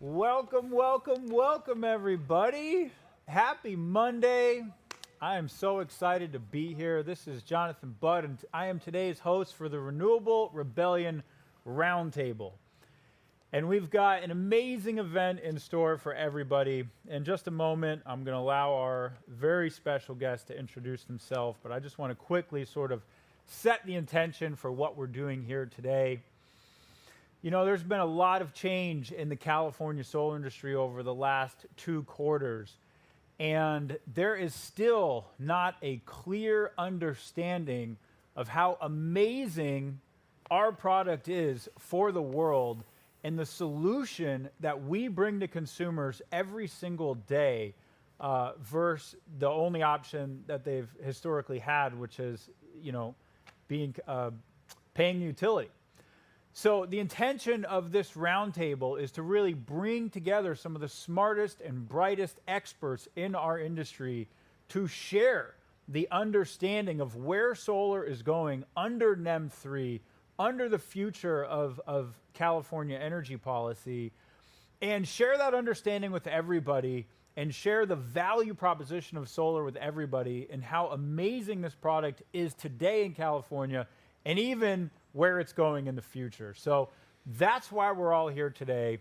Welcome, welcome, welcome, everybody. Happy Monday. I am so excited to be here. This is Jonathan Budd, and I am today's host for the Renewable Rebellion Roundtable. And we've got an amazing event in store for everybody. In just a moment, I'm going to allow our very special guest to introduce himself, but I just want to quickly sort of set the intention for what we're doing here today. You know, there's been a lot of change in the California solar industry over the last 2 quarters, and there is still not a clear understanding of how amazing our product is for the world and the solution that we bring to consumers every single day versus the only option that they've historically had, which is, you know, paying utility. So the intention of this roundtable is to really bring together some of the smartest and brightest experts in our industry to share the understanding of where solar is going under NEM 3, under the future of California energy policy, and share that understanding with everybody and share the value proposition of solar with everybody and how amazing this product is today in California and even where it's going in the future. So that's why we're all here today.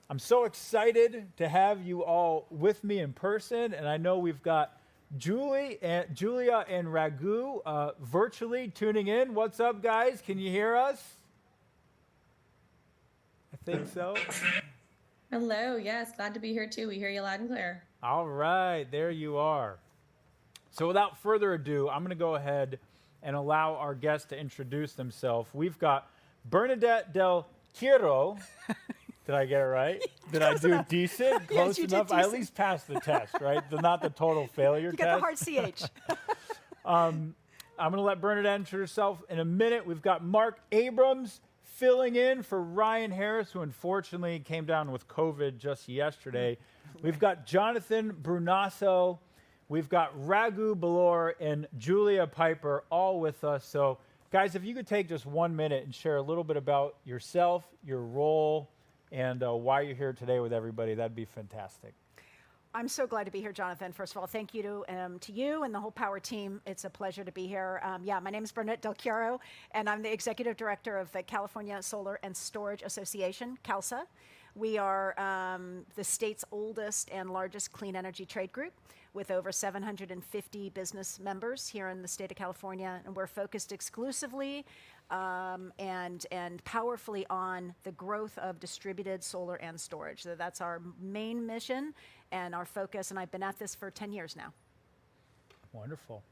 I'm so excited to have you all with me in person, and I know we've got Julia and Raghu virtually tuning in. What's up, guys? Can you hear us? I think so. Hello, yes, glad to be here too. We hear you loud and clear. All right, there you are. So without further ado, I'm going to go ahead and allow our guests to introduce themselves. We've got Bernadette del Chiaro. Did I get it right? Did I do decent? Close enough? I at least passed the test, right? Not the total failure test. You got the hard CH. I'm going to let Bernadette introduce herself in a minute. We've got Mark Abrams filling in for Ryan Harris, who unfortunately came down with COVID just yesterday. We've got Jonathan Brunasso. We've got Raghu, Belur, and Julia Pyper all with us. So, guys, if you could take just 1 minute and share a little bit about yourself, your role, and why you're here today with everybody, that'd be fantastic. I'm so glad to be here, Jonathan. First of all, thank you to you and the whole Powur team. It's a pleasure to be here. My name is Bernadette del Chiaro, and I'm the Executive Director of the California Solar and Storage Association, CALSSA. We are the state's oldest and largest clean energy trade group, with over 750 business members here in the state of California, and we're focused exclusively and powerfully on the growth of distributed solar and storage. So that's our main mission and our focus, and I've been at this for 10 years now. Wonderful.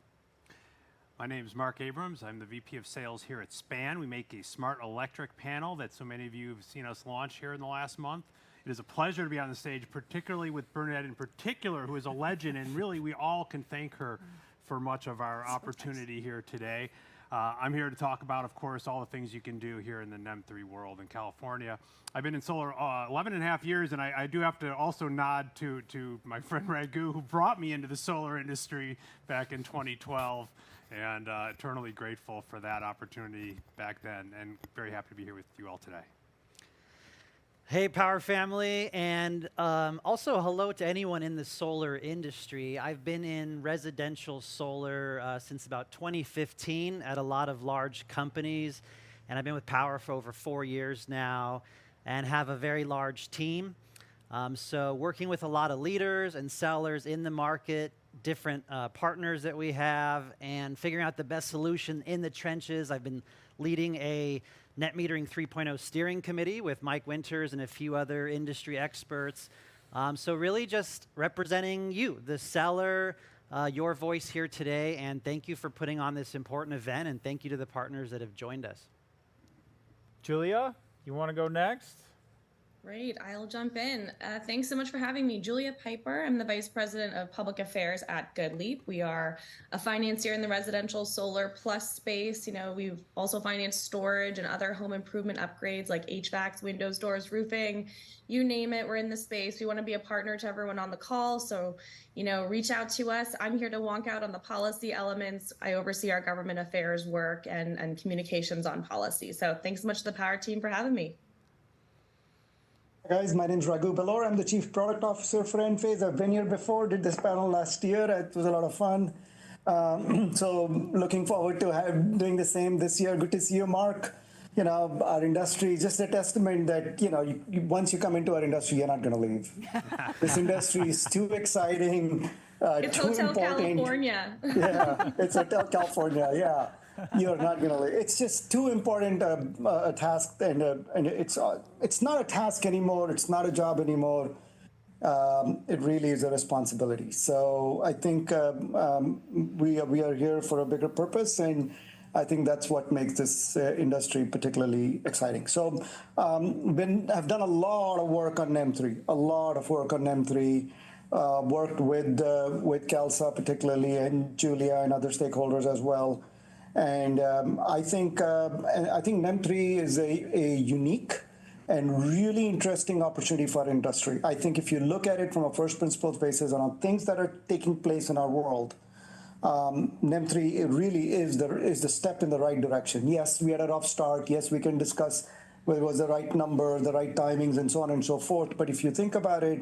My name is Mark Abrams. I'm the VP of Sales here at SPAN. We make a smart electric panel that so many of you have seen us launch here in the last month. It is a pleasure to be on the stage, particularly with Bernadette in particular, who is a legend, and really we all can thank her for much of our opportunity here today. I'm here to talk about, of course, all the things you can do here in the NEM 3 world in California. I've been in solar 11 and a half years, and I do have to also nod to my friend Raghu, who brought me into the solar industry back in 2012, and eternally grateful for that opportunity back then, and very happy to be here with you all today. Hey, Powur family, and also hello to anyone in the solar industry. I've been in residential solar since about 2015 at a lot of large companies, and I've been with Powur for over 4 years now and have a very large team. So working with a lot of leaders and sellers in the market, different partners that we have, and figuring out the best solution in the trenches. I've been leading a Net Metering 3.0 steering committee with Mike Winters and a few other industry experts. So really just representing you, the seller, your voice here today, and thank you for putting on this important event, and thank you to the partners that have joined us. Julia, you want to go next? Great, I'll jump in. Thanks so much for having me. Julia Pyper, I'm the Vice President of Public Affairs at Goodleap. We are a financier in the residential solar plus space. You know, we've also financed storage and other home improvement upgrades like HVACs, windows, doors, roofing, you name it, we're in the space. We want to be a partner to everyone on the call. So, you know, reach out to us. I'm here to wonk out on the policy elements. I oversee our government affairs work and communications on policy. So thanks so much to the Powur team for having me. Guys, my name is Raghu Belur. I'm the Chief Product Officer for Enphase. I've been here before, did this panel last year. It was a lot of fun. So looking forward to doing the same this year. Good to see you, Mark. You know, our industry is just a testament that, once you come into our industry, you're not going to leave. This industry is too exciting, It's too Hotel important. California. Yeah, it's Hotel California, yeah. You're not going to leave. It's just too important a task, and it's not a task anymore. It's not a job anymore. It really is a responsibility. So I think we are here for a bigger purpose, and I think that's what makes this industry particularly exciting. So I've done a lot of work on NEM 3, worked with CALSSA particularly, and Julia and other stakeholders as well. And I think NEM 3 is a unique and really interesting opportunity for our industry. I think if you look at it from a first principles basis on things that are taking place in our world, NEM 3 it really is the step in the right direction. Yes, we had a rough start. Yes, we can discuss whether it was the right number, the right timings, and so on and so forth. But if you think about it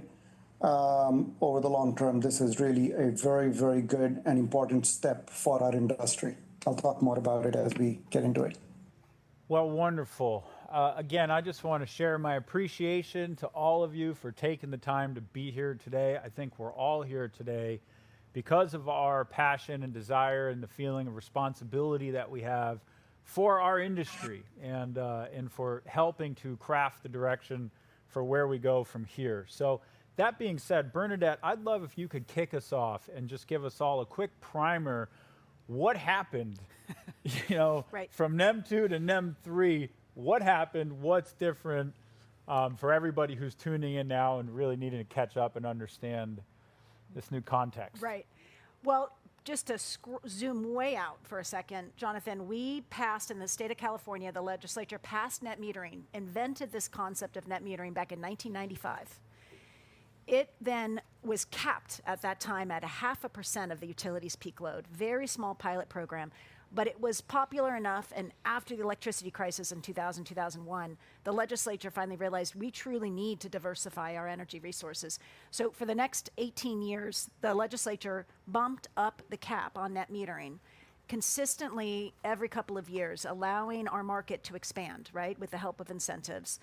over the long term, this is really a very, very good and important step for our industry. I'll talk more about it as we get into it. Well, wonderful. Again, I just want to share my appreciation to all of you for taking the time to be here today. I think we're all here today because of our passion and desire and the feeling of responsibility that we have for our industry and for helping to craft the direction for where we go from here. So that being said, Bernadette, I'd love if you could kick us off and just give us all a quick primer. What happened, Right. from NEM 2 to NEM 3? What happened? What's different for everybody who's tuning in now and really needing to catch up and understand this new context? Right. Well, just to zoom way out for a second, Jonathan, we passed in the state of California, the legislature passed net metering, invented this concept of net metering back in 1995. It then was capped at that time at 0.5% of the utility's peak load. Very small pilot program, but it was popular enough, and after the electricity crisis in 2000, 2001, the legislature finally realized we truly need to diversify our energy resources. So for the next 18 years, the legislature bumped up the cap on net metering consistently every couple of years, allowing our market to expand, right, with the help of incentives.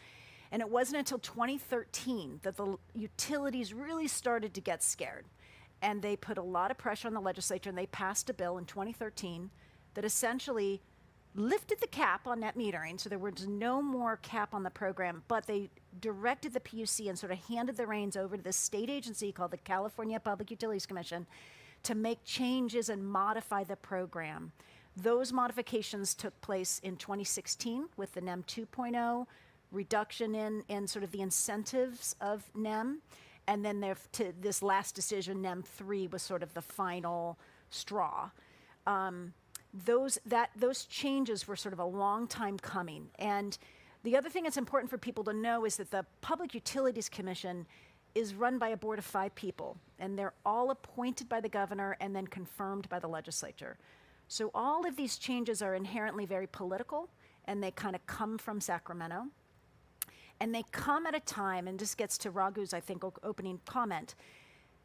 And it wasn't until 2013 that the utilities really started to get scared. And they put a lot of pressure on the legislature, and they passed a bill in 2013 that essentially lifted the cap on net metering. So there was no more cap on the program, but they directed the PUC and sort of handed the reins over to this state agency called the California Public Utilities Commission to make changes and modify the program. Those modifications took place in 2016 with the NEM 2.0, reduction in sort of the incentives of NEM, and then this last decision, NEM 3, was sort of the final straw. Those changes were sort of a long time coming. And the other thing that's important for people to know is that the Public Utilities Commission is run by a board of 5 people, and they're all appointed by the governor and then confirmed by the legislature. So all of these changes are inherently very political, and they kind of come from Sacramento. And they come at a time, and this gets to Raghu's, I think, opening comment.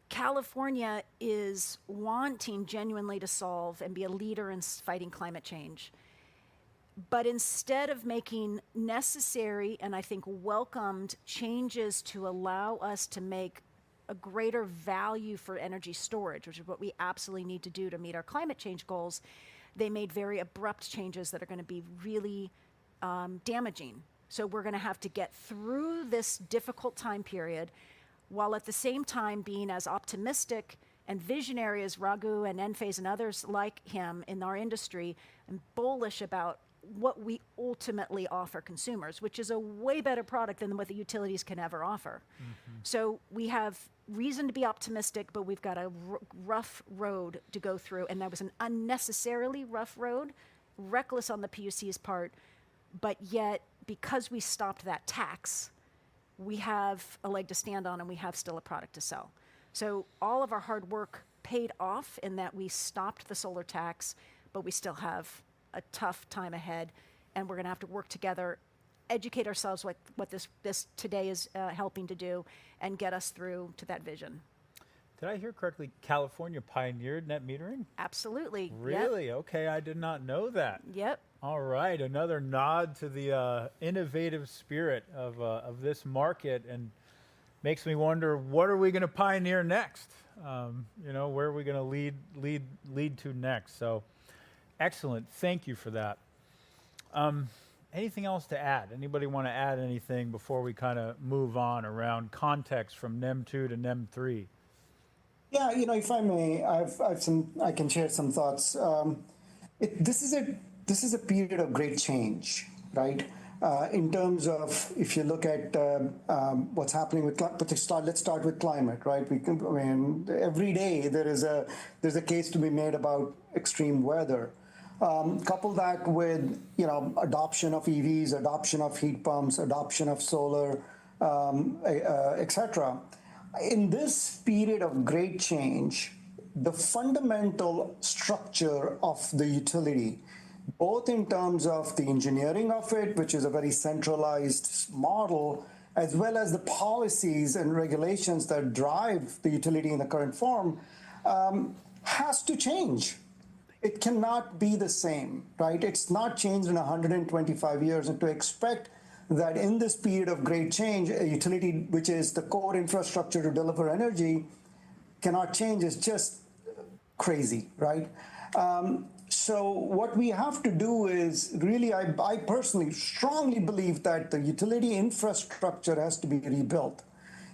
California is wanting genuinely to solve and be a leader in fighting climate change. But instead of making necessary and I think welcomed changes to allow us to make a greater value for energy storage, which is what we absolutely need to do to meet our climate change goals, they made very abrupt changes that are going to be really damaging. So we're going to have to get through this difficult time period while at the same time being as optimistic and visionary as Raghu and Enphase and others like him in our industry, and bullish about what we ultimately offer consumers, which is a way better product than what the utilities can ever offer. Mm-hmm. So we have reason to be optimistic, but we've got a rough road to go through, and that was an unnecessarily rough road, reckless on the PUC's part, but yet because we stopped that tax, we have a leg to stand on and we have still a product to sell. So all of our hard work paid off in that we stopped the solar tax, but we still have a tough time ahead, and we're going to have to work together educate ourselves what this today is helping to do and get us through to that vision. Did I hear correctly? California pioneered net metering? Absolutely. Really? Yep. Okay, I did not know that. Yep. All right, another nod to the innovative spirit of this market, and makes me wonder, what are we going to pioneer next? Where are we going to lead to next? So, excellent. Thank you for that. Anything else to add? Anybody want to add anything before we kind of move on around context from NEM 2 to NEM 3? Yeah, if I may, I can share some thoughts. This is a period of great change, right? In terms of, if you look at what's happening with let's start with climate, right? Every day there's a case to be made about extreme weather. Couple that with adoption of EVs, adoption of heat pumps, adoption of solar, etc. In this period of great change, the fundamental structure of the utility, both in terms of the engineering of it, which is a very centralized model, as well as the policies and regulations that drive the utility in the current form, has to change. It cannot be the same, right? It's not changed in 125 years, and to expect that in this period of great change, a utility which is the core infrastructure to deliver energy cannot change is just crazy, right? So what we have to do is really, I personally strongly believe that the utility infrastructure has to be rebuilt.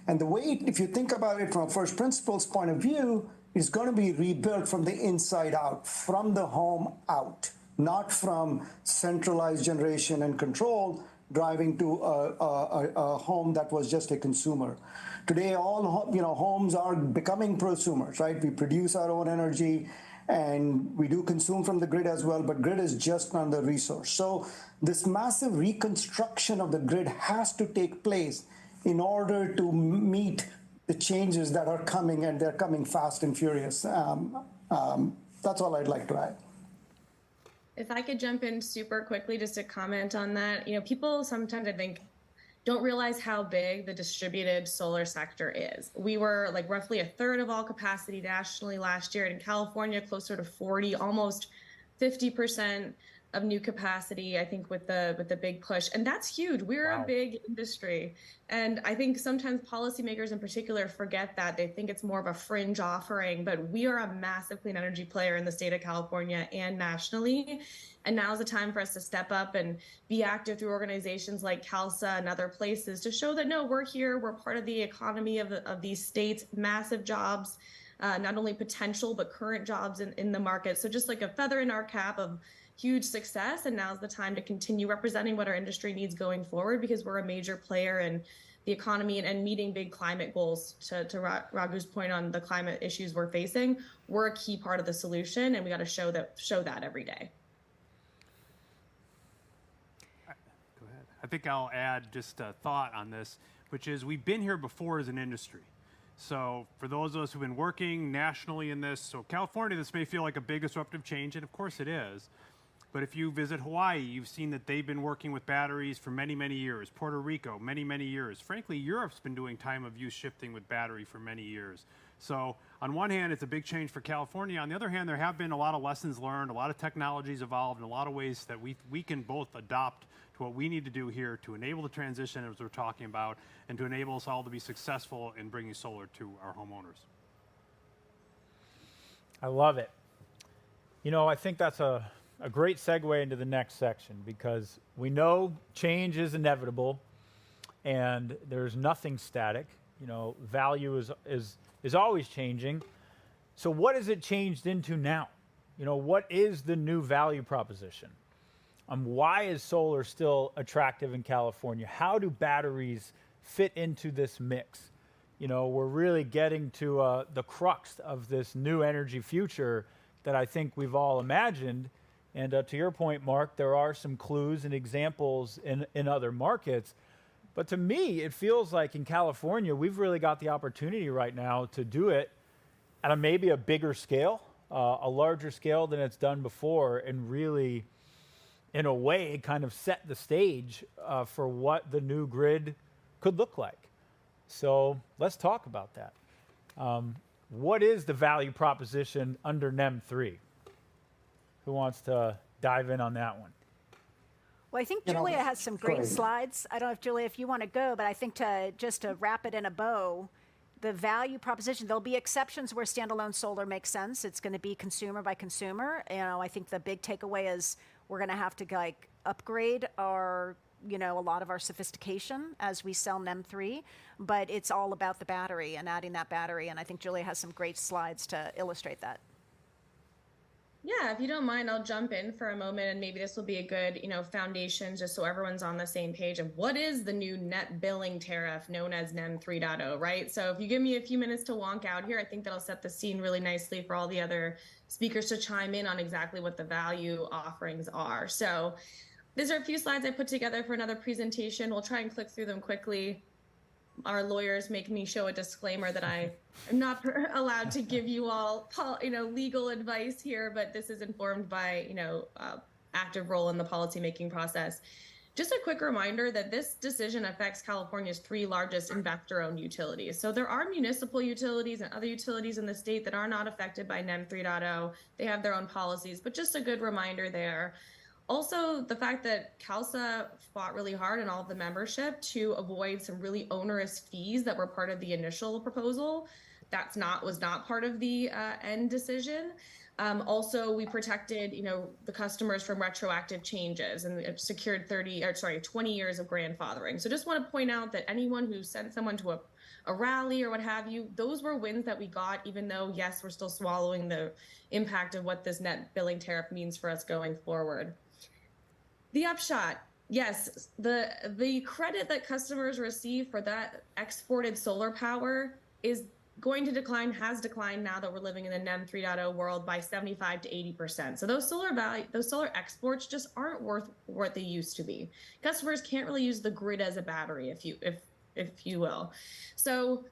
And the way, if you think about it from a first principles point of view, is going to be rebuilt from the inside out, from the home out, not from centralized generation and control driving to a home that was just a consumer. Today, all homes are becoming prosumers, right? We produce our own energy, and we do consume from the grid as well, but grid is just not the resource. So this massive reconstruction of the grid has to take place in order to meet the changes that are coming, and they're coming fast and furious. That's all I'd like to add. If I could jump in super quickly just to comment on that, people sometimes, I think, don't realize how big the distributed solar sector is. We were like roughly a third of all capacity nationally last year. In California, closer to 40, almost 50% of new capacity, I think, with the big push. And that's huge. We're a big industry. And I think sometimes policymakers in particular forget that. They think it's more of a fringe offering, but we are a massive clean energy player in the state of California and nationally. And now's the time for us to step up and be active through organizations like CALSSA and other places to show that, no, we're here, we're part of the economy of these states, massive jobs, not only potential, but current jobs in the market. So just like a feather in our cap of huge success, and now's the time to continue representing what our industry needs going forward, because we're a major player in the economy and meeting big climate goals. To Raghu's point on the climate issues we're facing, we're a key part of the solution, and we got to show that every day. Go ahead. I think I'll add just a thought on this, which is we've been here before as an industry. So for those of us who've been working nationally in this, so California, this may feel like a big disruptive change, and of course it is. But if you visit Hawaii, you've seen that they've been working with batteries for many, many years. Puerto Rico, many, many years. Frankly, Europe's been doing time of use shifting with battery for many years. So on one hand, it's a big change for California. On the other hand, there have been a lot of lessons learned, a lot of technologies evolved, and a lot of ways that we can both adopt to what we need to do here to enable the transition, as we're talking about, and to enable us all to be successful in bringing solar to our homeowners. I love it. I think that's a great segue into the next section, because we know change is inevitable and there's nothing static. Value is always changing. So what has it changed into now? What is the new value proposition? Why is solar still attractive in California? How do batteries fit into this mix? We're really getting to the crux of this new energy future that I think we've all imagined. And to your point, Mark, there are some clues and examples in other markets. But to me, it feels like in California, we've really got the opportunity right now to do it at maybe a bigger scale, a larger scale than it's done before, and really in a way, kind of set the stage for what the new grid could look like. So let's talk about that. What is the value proposition under NEM 3? Who wants to dive in on that one? Well, I think Julia has some great slides. I don't know if Julia, if you want to go, but I think just to wrap it in a bow, the value proposition, there'll be exceptions where standalone solar makes sense. It's going to be consumer by consumer. I think the big takeaway is we're going to have to upgrade our, a lot of our sophistication as we sell NEM 3, but it's all about the battery and adding that battery. And I think Julia has some great slides to illustrate that. Yeah, if you don't mind, I'll jump in for a moment, and maybe this will be a good, foundation just so everyone's on the same page of what is the new net billing tariff known as NEM 3.0, right? So if you give me a few minutes to wonk out here, I think that'll set the scene really nicely for all the other speakers to chime in on exactly what the value offerings are. So these are a few slides I put together for another presentation. We'll try and click through them quickly. Our lawyers make me show a disclaimer that I am not allowed to give you all, legal advice here, but this is informed by, active role in the policymaking process. Just a quick reminder that this decision affects California's 3 largest investor-owned utilities. So there are municipal utilities and other utilities in the state that are not affected by NEM 3.0. They have their own policies, but just a good reminder there. Also, the fact that CALSSA fought really hard in all of the membership to avoid some really onerous fees that were part of the initial proposal. Was not part of the end decision. Also, we protected, the customers from retroactive changes and secured 20 years of grandfathering. So just want to point out that anyone who sent someone to a rally or what have you, those were wins that we got, even though, yes, we're still swallowing the impact of what this net billing tariff means for us going forward. The upshot, yes, the credit that customers receive for that exported solar power is going to decline, has declined now that we're living in the NEM 3.0 world by 75 to 80%. So those solar exports just aren't worth what they used to be. Customers can't really use the grid as a battery, if you will. So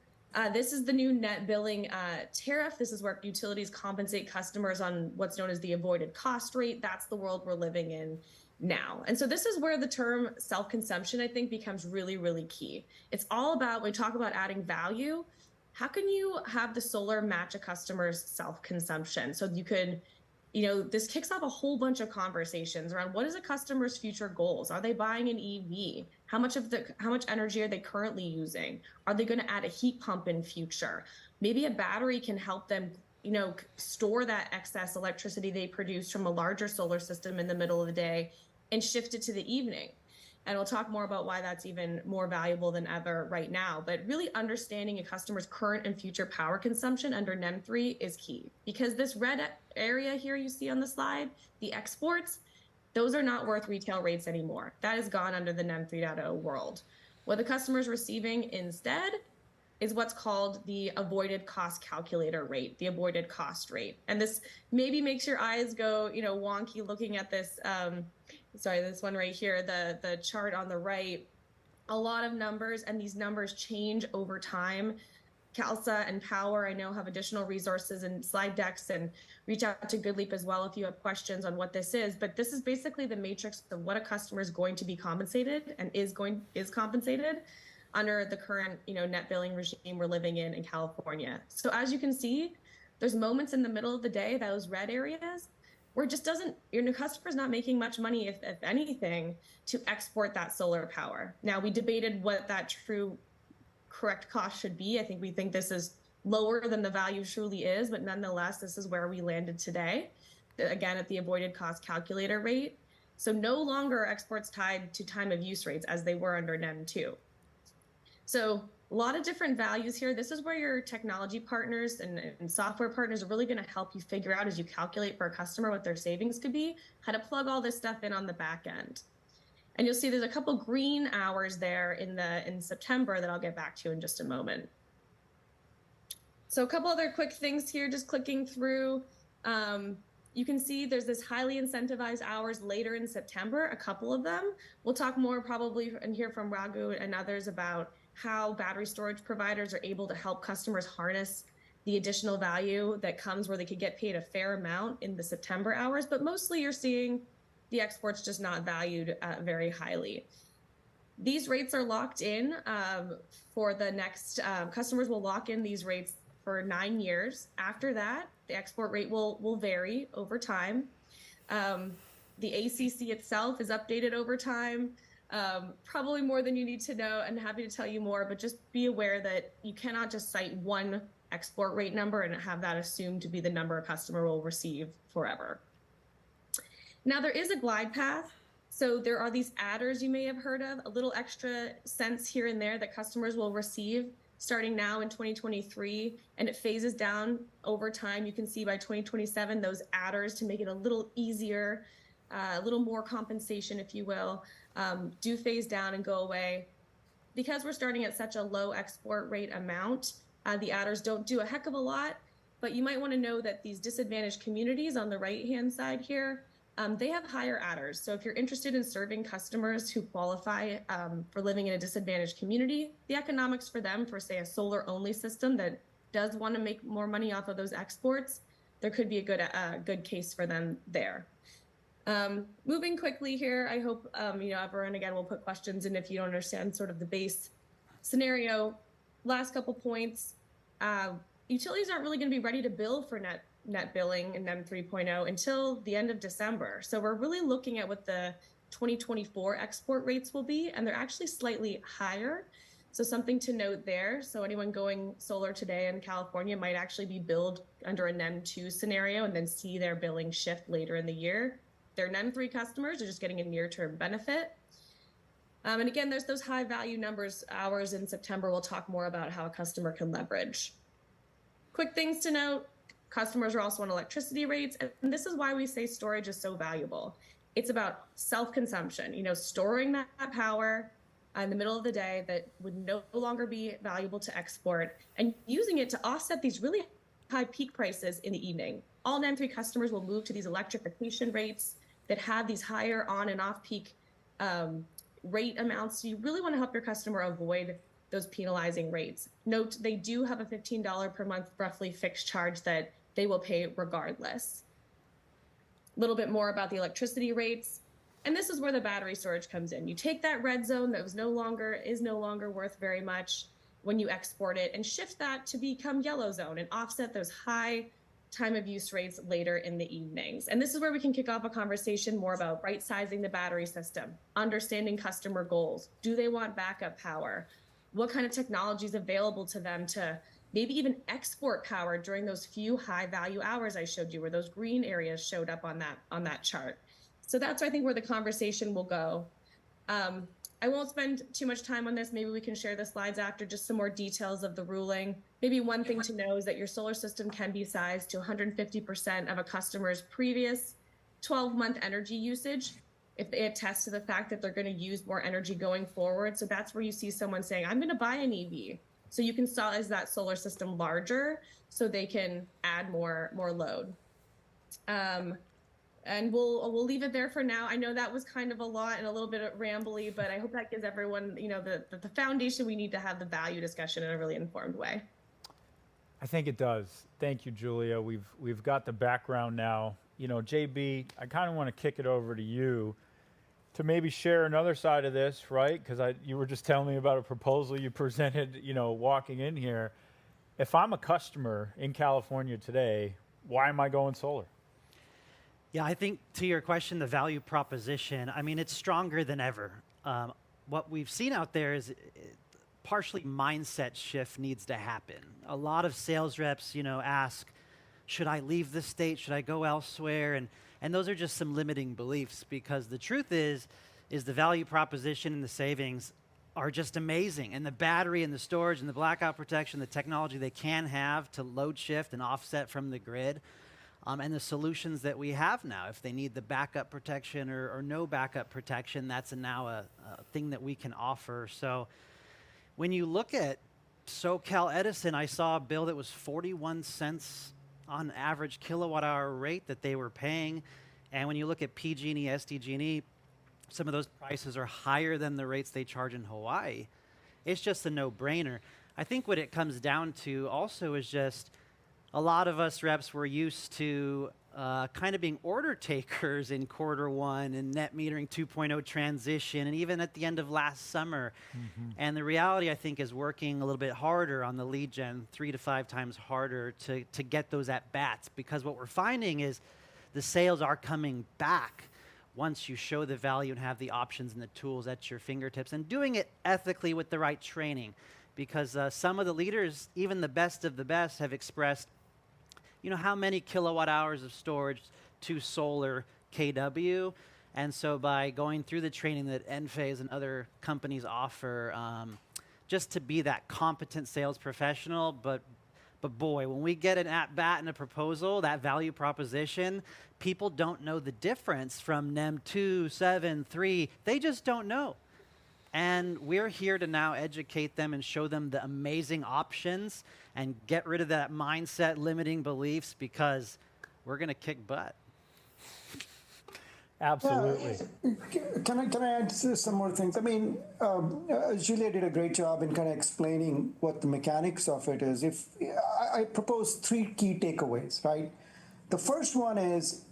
this is the new net billing tariff. This is where utilities compensate customers on what's known as the avoided cost rate. That's the world we're living in now. And so this is where the term self-consumption, I think, becomes really, really key. It's all about, when we talk about adding value, how can you have the solar match a customer's self-consumption? So you could, this kicks off a whole bunch of conversations around what is a customer's future goals? Are they buying an EV? How much energy are they currently using? Are they going to add a heat pump in future? Maybe a battery can help them store that excess electricity they produce from a larger solar system in the middle of the day and shift it to the evening. And we'll talk more about why that's even more valuable than ever right now. But really understanding a customer's current and future power consumption under NEM 3 is key, because this red area here you see on the slide, the exports, those are not worth retail rates anymore. That is gone under the NEM 3.0 world. What the customer is receiving instead is what's called the avoided cost calculator rate, the avoided cost rate. And this maybe makes your eyes go, wonky looking at this. This one right here, the chart on the right, a lot of numbers, and these numbers change over time. CALSSA and Powur, I know, have additional resources and slide decks, and reach out to Goodleap as well if you have questions on what this is. But this is basically the matrix of what a customer is going to be compensated and is compensated under the current, net billing regime we're living in California. So as you can see, there's moments in the middle of the day, those red areas, where it just doesn't, your new customer's not making much money, if anything, to export that solar power. Now, we debated what that true correct cost should be. I think we think this is lower than the value truly is, but nonetheless, this is where we landed today, again, at the avoided cost calculator rate. So no longer are exports tied to time of use rates as they were under NEM 2. So a lot of different values here. This is where your technology partners and software partners are really going to help you figure out, as you calculate for a customer what their savings could be, how to plug all this stuff in on the back end. And you'll see there's a couple green hours there in September that I'll get back to in just a moment. So a couple other quick things here, just clicking through. You can see there's this highly incentivized hours later in September, a couple of them. We'll talk more probably and hear from Raghu and others about how battery storage providers are able to help customers harness the additional value that comes where they could get paid a fair amount in the September hours. But mostly you're seeing the export's just not valued very highly. These rates are locked in for the next, customers will lock in these rates for 9 years. After that, the export rate will vary over time. The ACC itself is updated over time, probably more than you need to know, and happy to tell you more, but just be aware that you cannot just cite one export rate number and have that assumed to be the number a customer will receive forever. Now, there is a glide path. So there are these adders you may have heard of, a little extra cents here and there that customers will receive starting now in 2023, and it phases down over time. You can see by 2027, those adders, to make it a little easier, a little more compensation, if you will, do phase down and go away. Because we're starting at such a low export rate amount, the adders don't do a heck of a lot, but you might want to know that these disadvantaged communities on the right-hand side here, they have higher adders. So if you're interested in serving customers who qualify for living in a disadvantaged community, the economics for them, for say a solar-only system that does want to make more money off of those exports, there could be a good case for them there. Moving quickly here, I hope everyone again will put questions in if you don't understand sort of the base scenario. Last couple points. Utilities aren't really going to be ready to bill for net billing in NEM 3.0 until the end of December. So we're really looking at what the 2024 export rates will be, and they're actually slightly higher. So something to note there. So anyone going solar today in California might actually be billed under a NEM 2 scenario and then see their billing shift later in the year. Their NEM 3 customers are just getting a near-term benefit. And again, there's those high value numbers, hours in September. We'll talk more about how a customer can leverage. Quick things to note. Customers are also on electricity rates, and this is why we say storage is so valuable. It's about self-consumption, storing that power in the middle of the day that would no longer be valuable to export, and using it to offset these really high peak prices in the evening. All NEM 3 customers will move to these electrification rates that have these higher on and off peak rate amounts. So you really want to help your customer avoid those penalizing rates. Note, they do have a $15 per month roughly fixed charge that they will pay regardless. A little bit more about the electricity rates. And this is where the battery storage comes in. You take that red zone that is no longer worth very much when you export it and shift that to become yellow zone and offset those high time of use rates later in the evenings. And this is where we can kick off a conversation more about right sizing the battery system, understanding customer goals. Do they want backup power? What kind of technology is available to them to maybe even export power during those few high value hours I showed you, where those green areas showed up on that chart. So that's, I think, where the conversation will go. I won't spend too much time on this. Maybe we can share the slides after, just some more details of the ruling. Maybe one thing to know is that your solar system can be sized to 150% of a customer's previous 12-month energy usage if they attest to the fact that they're going to use more energy going forward. So that's where you see someone saying, I'm going to buy an EV. So you can size that solar system larger so they can add more load. And we'll leave it there for now. I know that was kind of a lot and a little bit rambly, but I hope that gives everyone, the foundation we need to have the value discussion in a really informed way. I think it does. Thank you, Julia. We've got the background now. JB, I kind of want to kick it over to you to maybe share another side of this, right? Because you were just telling me about a proposal you presented, walking in here. If I'm a customer in California today, why am I going solar? Yeah, I think to your question, the value proposition, it's stronger than ever. What we've seen out there is partially mindset shift needs to happen. A lot of sales reps, ask, should I leave the state? Should I go elsewhere? And those are just some limiting beliefs, because the truth is the value proposition and the savings are just amazing. And the battery and the storage and the blackout protection, the technology they can have to load shift and offset from the grid, and the solutions that we have now. If they need the backup protection or no backup protection, that's now a thing that we can offer. So when you look at SoCal Edison, I saw a bill that was 41 cents on average kilowatt hour rate that they were paying. And when you look at PG&E, SDG&E, some of those prices are higher than the rates they charge in Hawaii. It's just a no-brainer. I think what it comes down to also is just a lot of us reps were used to kind of being order takers in Q1 and net metering 2.0 transition, and even at the end of last summer. And the reality, I think, is working a little bit harder on the lead gen, 3 to 5 times harder to get those at bats, because what we're finding is the sales are coming back once you show the value and have the options and the tools at your fingertips, and doing it ethically with the right training. Because some of the leaders, even the best of the best, have expressed, you know, how many kilowatt hours of storage to solar kW. And so by going through the training that Enphase and other companies offer, just to be that competent sales professional, but boy, when we get an at-bat and a proposal, that value proposition, people don't know the difference from NEM 2, 7, 3. They just don't know. And we're here to now educate them and show them the amazing options and get rid of that mindset limiting beliefs, because we're going to kick butt. Absolutely. Can I add some more things? I mean, Julia did a great job in kind of explaining what the mechanics of it is. If I propose 3 key takeaways, right? The first one is,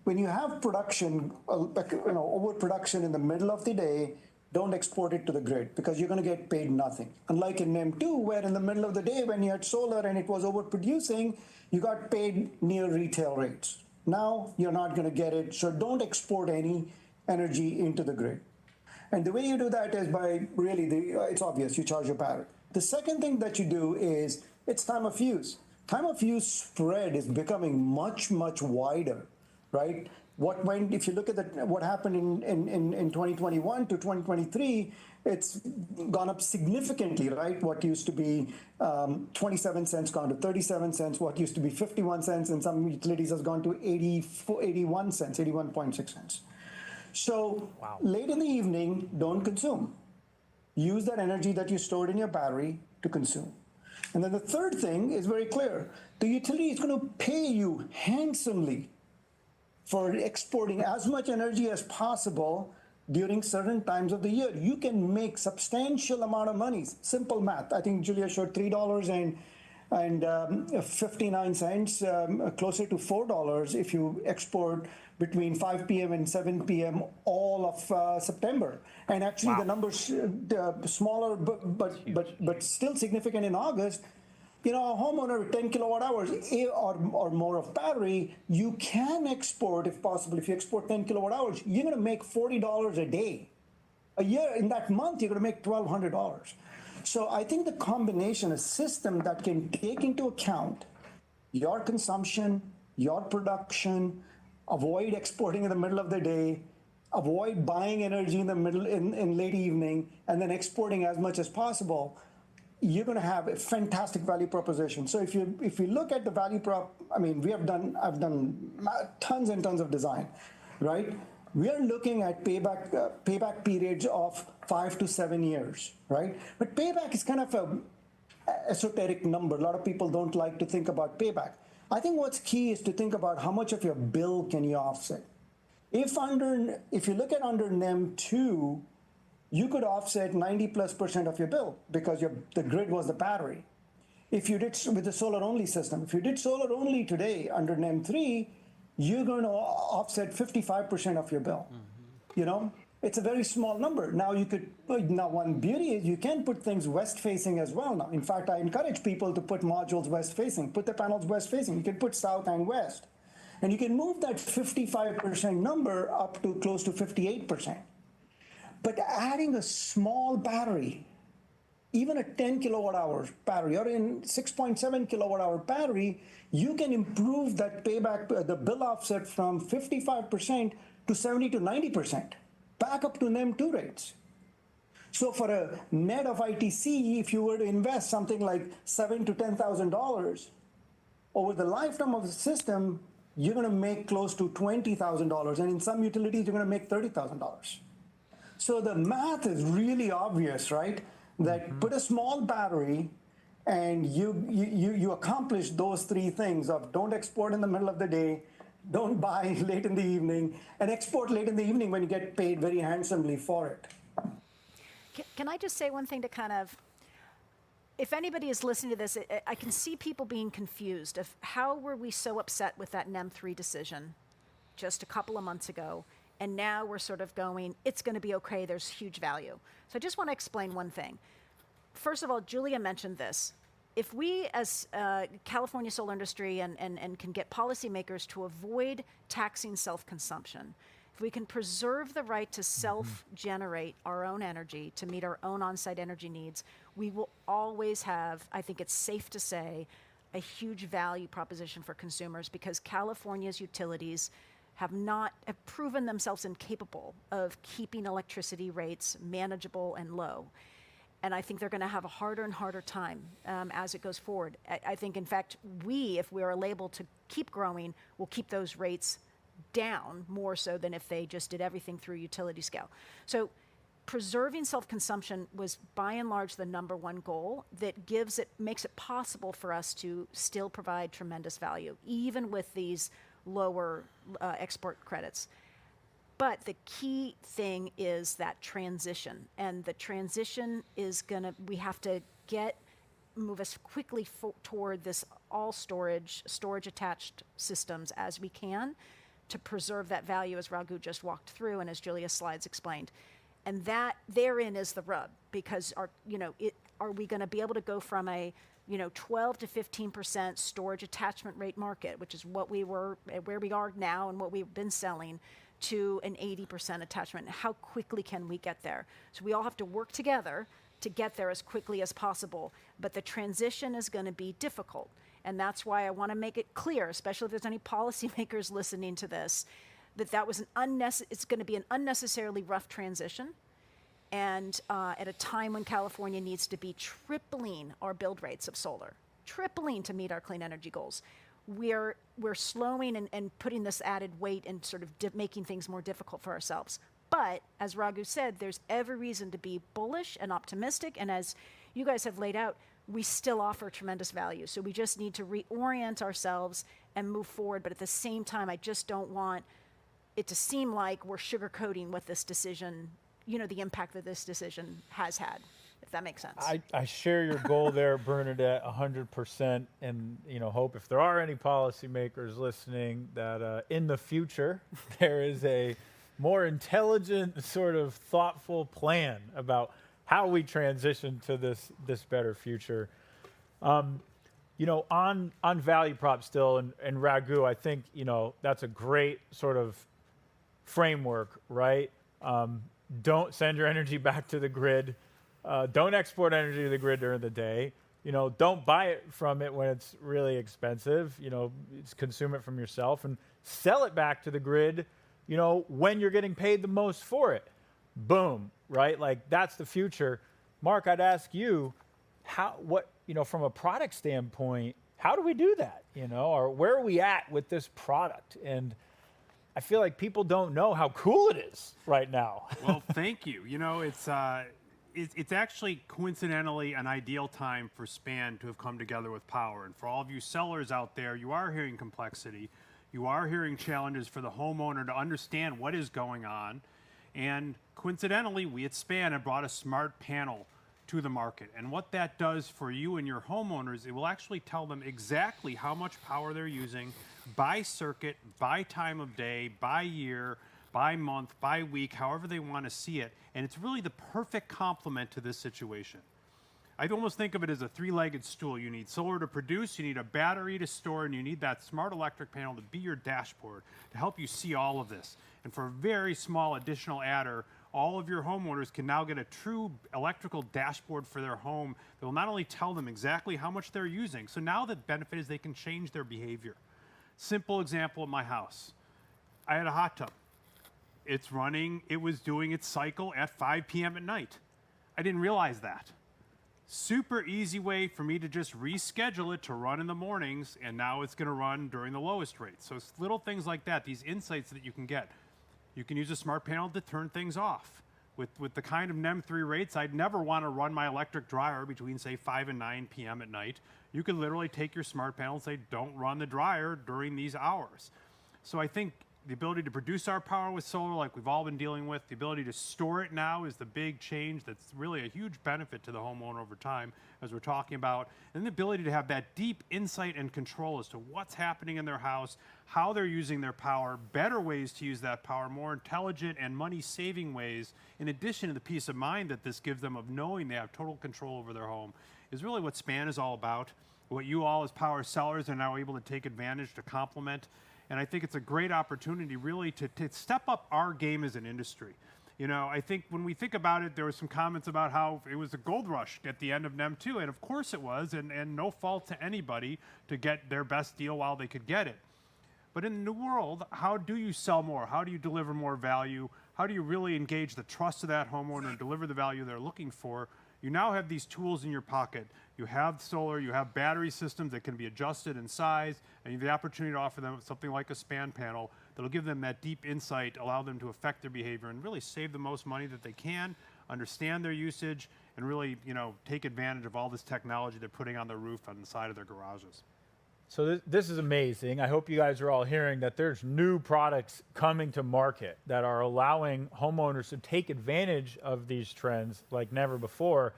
when you have production, overproduction in the middle of the day, don't export it to the grid, because you're going to get paid nothing. Unlike in NEM 2, where in the middle of the day when you had solar and it was overproducing, you got paid near retail rates. Now you're not going to get it, so don't export any energy into the grid. And the way you do that is by it's obvious, you charge your battery. The second thing that you do is, it's time of use. Time of use spread is becoming much, much wider, right? If you look at what happened in 2021 to 2023, it's gone up significantly, right? What used to be 27 cents gone to 37 cents. What used to be 51 cents in some utilities has gone to 81 cents, 81.6 cents. So late in the evening, don't consume. Use that energy that you stored in your battery to consume. And then the third thing is very clear. The utility is going to pay you handsomely for exporting as much energy as possible during certain times of the year. You can make substantial amount of money. Simple math. I think Julia showed $3.59, closer to $4 if you export between 5 p.m. and 7 p.m. all of September. And actually the numbers smaller, but still significant in August. You know, a homeowner with 10 kilowatt hours or more of battery, you can export, if possible. If you export 10 kilowatt hours, you're going to make $40 a day. A year, in that month, you're going to make $1,200. So I think the combination, a system that can take into account your consumption, your production, avoid exporting in the middle of the day, avoid buying energy in the middle in late evening, and then exporting as much as possible, you're going to have a fantastic value proposition. So if you look at the value prop, I mean, I've done tons and tons of design, right? We are looking at payback periods of 5 to 7 years, right? But payback is kind of a esoteric number. A lot of people don't like to think about payback. I think what's key is to think about how much of your bill can you offset. If you look at under NEM 2, you could offset 90+% of your bill because the grid was the battery. If you did with the solar only system, if you did solar only today under NEM 3, you're going to offset 55% of your bill. You know, it's a very small number. Now one beauty is you can put things west facing as well now. In fact, I encourage people to put modules west facing, put the panels west facing. You can put south and west. And you can move that 55% number up to close to 58%. But adding a small battery, even a 10 kilowatt hour battery or in 6.7 kilowatt hour battery, you can improve that payback, the bill offset from 55% to 70 to 90%, back up to NEM 2 rates. So for a net of ITC, if you were to invest something like $7,000 to $10,000 over the lifetime of the system, you're going to make close to $20,000, and in some utilities, you're going to make $30,000. So the math is really obvious, right? That put a small battery and you accomplish those 3 things of don't export in the middle of the day, don't buy late in the evening, and export late in the evening when you get paid very handsomely for it. Can I just say one thing to kind of if anybody is listening to this, I can see people being confused of how were we so upset with that NEM 3 decision just a couple of months ago, and now we're sort of going, it's going to be okay, there's huge value. So I just want to explain one thing. First of all, Julia mentioned this. If we as California solar industry and can get policymakers to avoid taxing self-consumption, if we can preserve the right to self-generate our own energy to meet our own on-site energy needs, we will always have, I think it's safe to say, a huge value proposition for consumers, because California's utilities have proven themselves incapable of keeping electricity rates manageable and low. And I think they're going to have a harder and harder time as it goes forward. I think, in fact, if we are able to keep growing, will keep those rates down more so than if they just did everything through utility scale. So preserving self-consumption was by and large the #1 goal that makes it possible for us to still provide tremendous value, even with these lower export credits. But the key thing is that transition, and the transition is we have to move us quickly toward this all storage attached systems as we can to preserve that value, as Raghu just walked through and as Julia's slides explained. And that therein is the rub, because are we going to be able to go from a 12 to 15% storage attachment rate market, which is where we are now and what we've been selling, to an 80% attachment? How quickly can we get there? So we all have to work together to get there as quickly as possible, but the transition is going to be difficult. And that's why I want to make it clear, especially if there's any policymakers listening to this, that was it's going to be an unnecessarily rough transition. And at a time when California needs to be tripling our build rates of solar, tripling to meet our clean energy goals, we're slowing and putting this added weight and sort of making things more difficult for ourselves. But as Raghu said, there's every reason to be bullish and optimistic. And as you guys have laid out, we still offer tremendous value. So we just need to reorient ourselves and move forward. But at the same time, I just don't want it to seem like we're sugarcoating what this decision, the impact that this decision has had, if that makes sense. I share your goal there, Bernadette, 100%, and hope if there are any policymakers listening that in the future there is a more intelligent, sort of thoughtful plan about how we transition to this better future. On value prop still, and Raghu, I think that's a great sort of framework, right? Don't send your energy back to the grid. Don't export energy to the grid during the day. Don't buy it from it when it's really expensive. Consume it from yourself and sell it back to the grid, when you're getting paid the most for it. Boom, right? Like, that's the future. Mark, I'd ask you, from a product standpoint, how do we do that? Or where are we at with this product? And I feel like people don't know how cool it is right now. Well, thank you. It's actually coincidentally an ideal time for SPAN to have come together with Powur. And for all of you sellers out there, you are hearing complexity. You are hearing challenges for the homeowner to understand what is going on. And coincidentally, we at SPAN have brought a smart panel to the market. And what that does for you and your homeowners, it will actually tell them exactly how much power they're using by circuit, by time of day, by year, by month, by week, however they want to see it. And it's really the perfect complement to this situation. I almost think of it as a three-legged stool. You need solar to produce, you need a battery to store, and you need that smart electric panel to be your dashboard to help you see all of this. And for a very small additional adder, all of your homeowners can now get a true electrical dashboard for their home that will not only tell them exactly how much they're using, so now the benefit is they can change their behavior. Simple example at my house. I had a hot tub. It's running, it was doing its cycle at 5 p.m. at night. I didn't realize that. Super easy way for me to just reschedule it to run in the mornings, and now it's going to run during the lowest rate. So it's little things like that, these insights that you can get. You can use a smart panel to turn things off. With the kind of NEM 3 rates, I'd never want to run my electric dryer between, say, 5 and 9 p.m. at night. You could literally take your smart panel and say, don't run the dryer during these hours. So I think the ability to produce our power with solar like we've all been dealing with, the ability to store it now is the big change that's really a huge benefit to the homeowner over time, as we're talking about, and the ability to have that deep insight and control as to what's happening in their house, how they're using their power, better ways to use that power, more intelligent and money-saving ways, in addition to the peace of mind that this gives them of knowing they have total control over their home, is really what SPAN is all about, what you all as power sellers are now able to take advantage to complement. And I think it's a great opportunity really to step up our game as an industry. You know, I think when we think about it, there were some comments about how it was a gold rush at the end of NEM 2, and of course it was, and no fault to anybody to get their best deal while they could get it. But in the new world, how do you sell more? How do you deliver more value? How do you really engage the trust of that homeowner and deliver the value they're looking for? You now have these tools in your pocket. You have solar, you have battery systems that can be adjusted in size, and you have the opportunity to offer them something like a SPAN panel that'll give them that deep insight, allow them to affect their behavior and really save the most money that they can, understand their usage, and really, you know, take advantage of all this technology they're putting on their roof, on the side of their garages. So this is amazing. I hope you guys are all hearing that there's new products coming to market that are allowing homeowners to take advantage of these trends like never before.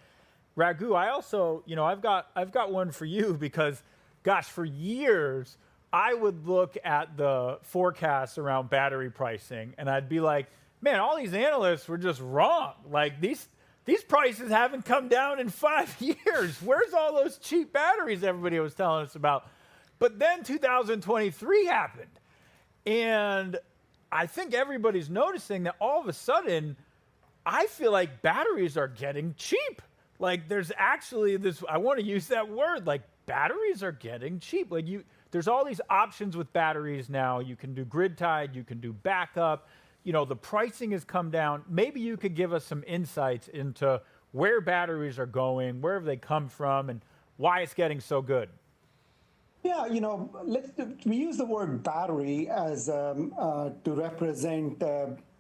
Raghu, I also, you know, I've got one for you because, gosh, for years I would look at the forecasts around battery pricing and I'd be like, man, all these analysts were just wrong. Like these prices haven't come down in 5 years. Where's all those cheap batteries everybody was telling us about? But then 2023 happened. And I think everybody's noticing that all of a sudden, I feel like batteries are getting cheap. Like there's actually this, I want to use that word, like batteries are getting cheap. Like there's all these options with batteries now. You can do grid tied, you can do backup. You know, the pricing has come down. Maybe you could give us some insights into where batteries are going, where have they come from, and why it's getting so good. Yeah, you know, we use the word battery as to represent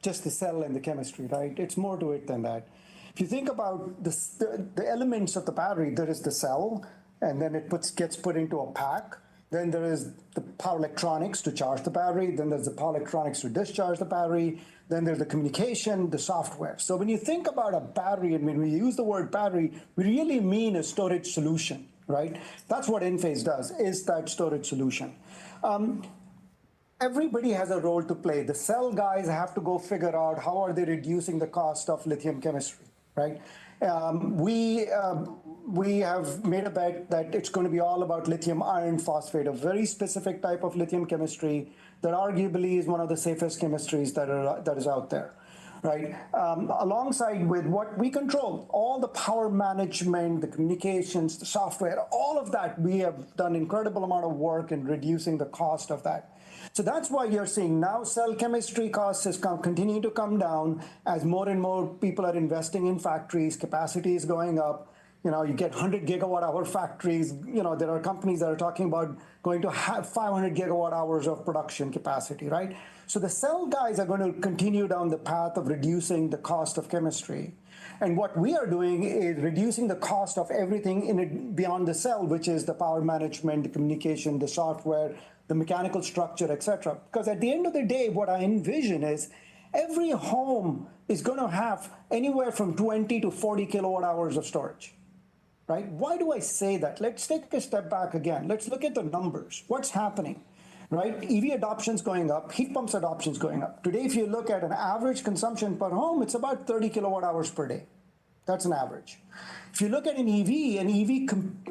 just the cell and the chemistry, right? It's more to it than that. If you think about the elements of the battery, there is the cell, and then it gets put into a pack. Then there is the power electronics to charge the battery. Then there's the power electronics to discharge the battery. Then there's the communication, the software. So when you think about a battery, and when we use the word battery, we really mean a storage solution, right? That's what Enphase does, is that storage solution. Everybody has a role to play. The cell guys have to go figure out how are they reducing the cost of lithium chemistry, right? We have made a bet that it's going to be all about lithium iron phosphate, a very specific type of lithium chemistry that arguably is one of the safest chemistries that is out there, right? Alongside with what we control, all the power management, the communications, the software, all of that, we have done incredible amount of work in reducing the cost of that. So that's why you're seeing now cell chemistry costs is continuing to come down as more and more people are investing in factories, capacity is going up. You know, you get 100 gigawatt hour factories. You know, there are companies that are talking about going to have 500 gigawatt hours of production capacity, right? So the cell guys are going to continue down the path of reducing the cost of chemistry. And what we are doing is reducing the cost of everything in it beyond the cell, which is the power management, the communication, the software, the mechanical structure, etc. Because at the end of the day, what I envision is every home is going to have anywhere from 20 to 40 kilowatt hours of storage, right? Why do I say that? Let's take a step back again. Let's look at the numbers. What's happening, right? EV adoption's going up, heat pumps adoption's going up. Today, if you look at an average consumption per home, it's about 30 kilowatt hours per day. That's an average. If you look at an EV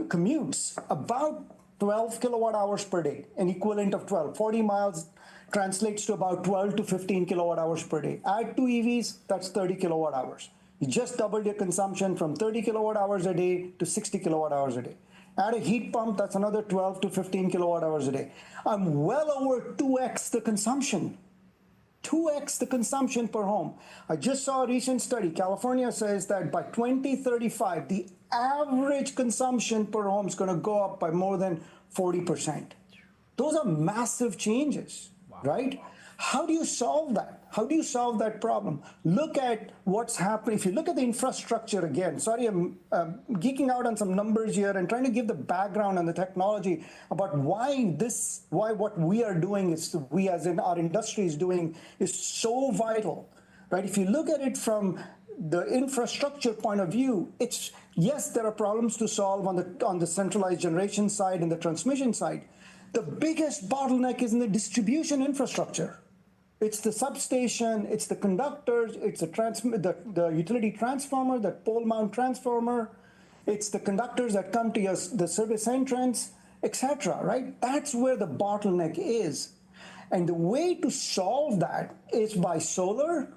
commutes about 12 kilowatt hours per day, an equivalent of 12. 40 miles translates to about 12 to 15 kilowatt hours per day. Add 2 EVs, that's 30 kilowatt hours. You just doubled your consumption from 30 kilowatt hours a day to 60 kilowatt hours a day. Add a heat pump, that's another 12 to 15 kilowatt hours a day. I'm well over 2x the consumption. 2x the consumption per home. I just saw a recent study. California says that by 2035, the average consumption per home is going to go up by more than 40%. Those are massive changes, right? How do you solve that? How do you solve that problem? Look at what's happening. If you look at the infrastructure again, sorry, I'm geeking out on some numbers here and trying to give the background and the technology about why what we are doing is, we as in our industry is doing, is so vital, right? If you look at it from the infrastructure point of view, it's, yes, there are problems to solve on the centralized generation side and the transmission side. The biggest bottleneck is in the distribution infrastructure. It's the substation, it's the conductors, it's the utility transformer, the pole mount transformer, it's the conductors that come to the service entrance, etc. Right? That's where the bottleneck is. And the way to solve that is by solar.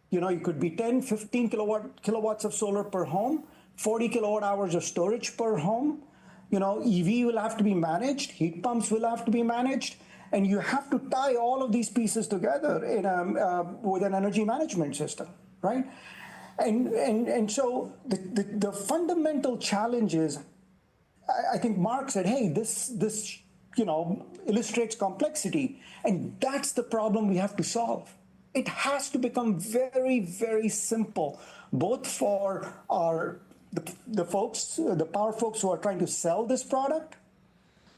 You know, it could be 10, 15 kilowatts of solar per home, 40 kilowatt hours of storage per home. You know, EV will have to be managed, heat pumps will have to be managed, and you have to tie all of these pieces together in with an energy management system, right? And so the fundamental challenge is, I think Mark said, hey, this illustrates complexity, and that's the problem we have to solve. It has to become very, very simple, both for the power folks who are trying to sell this product,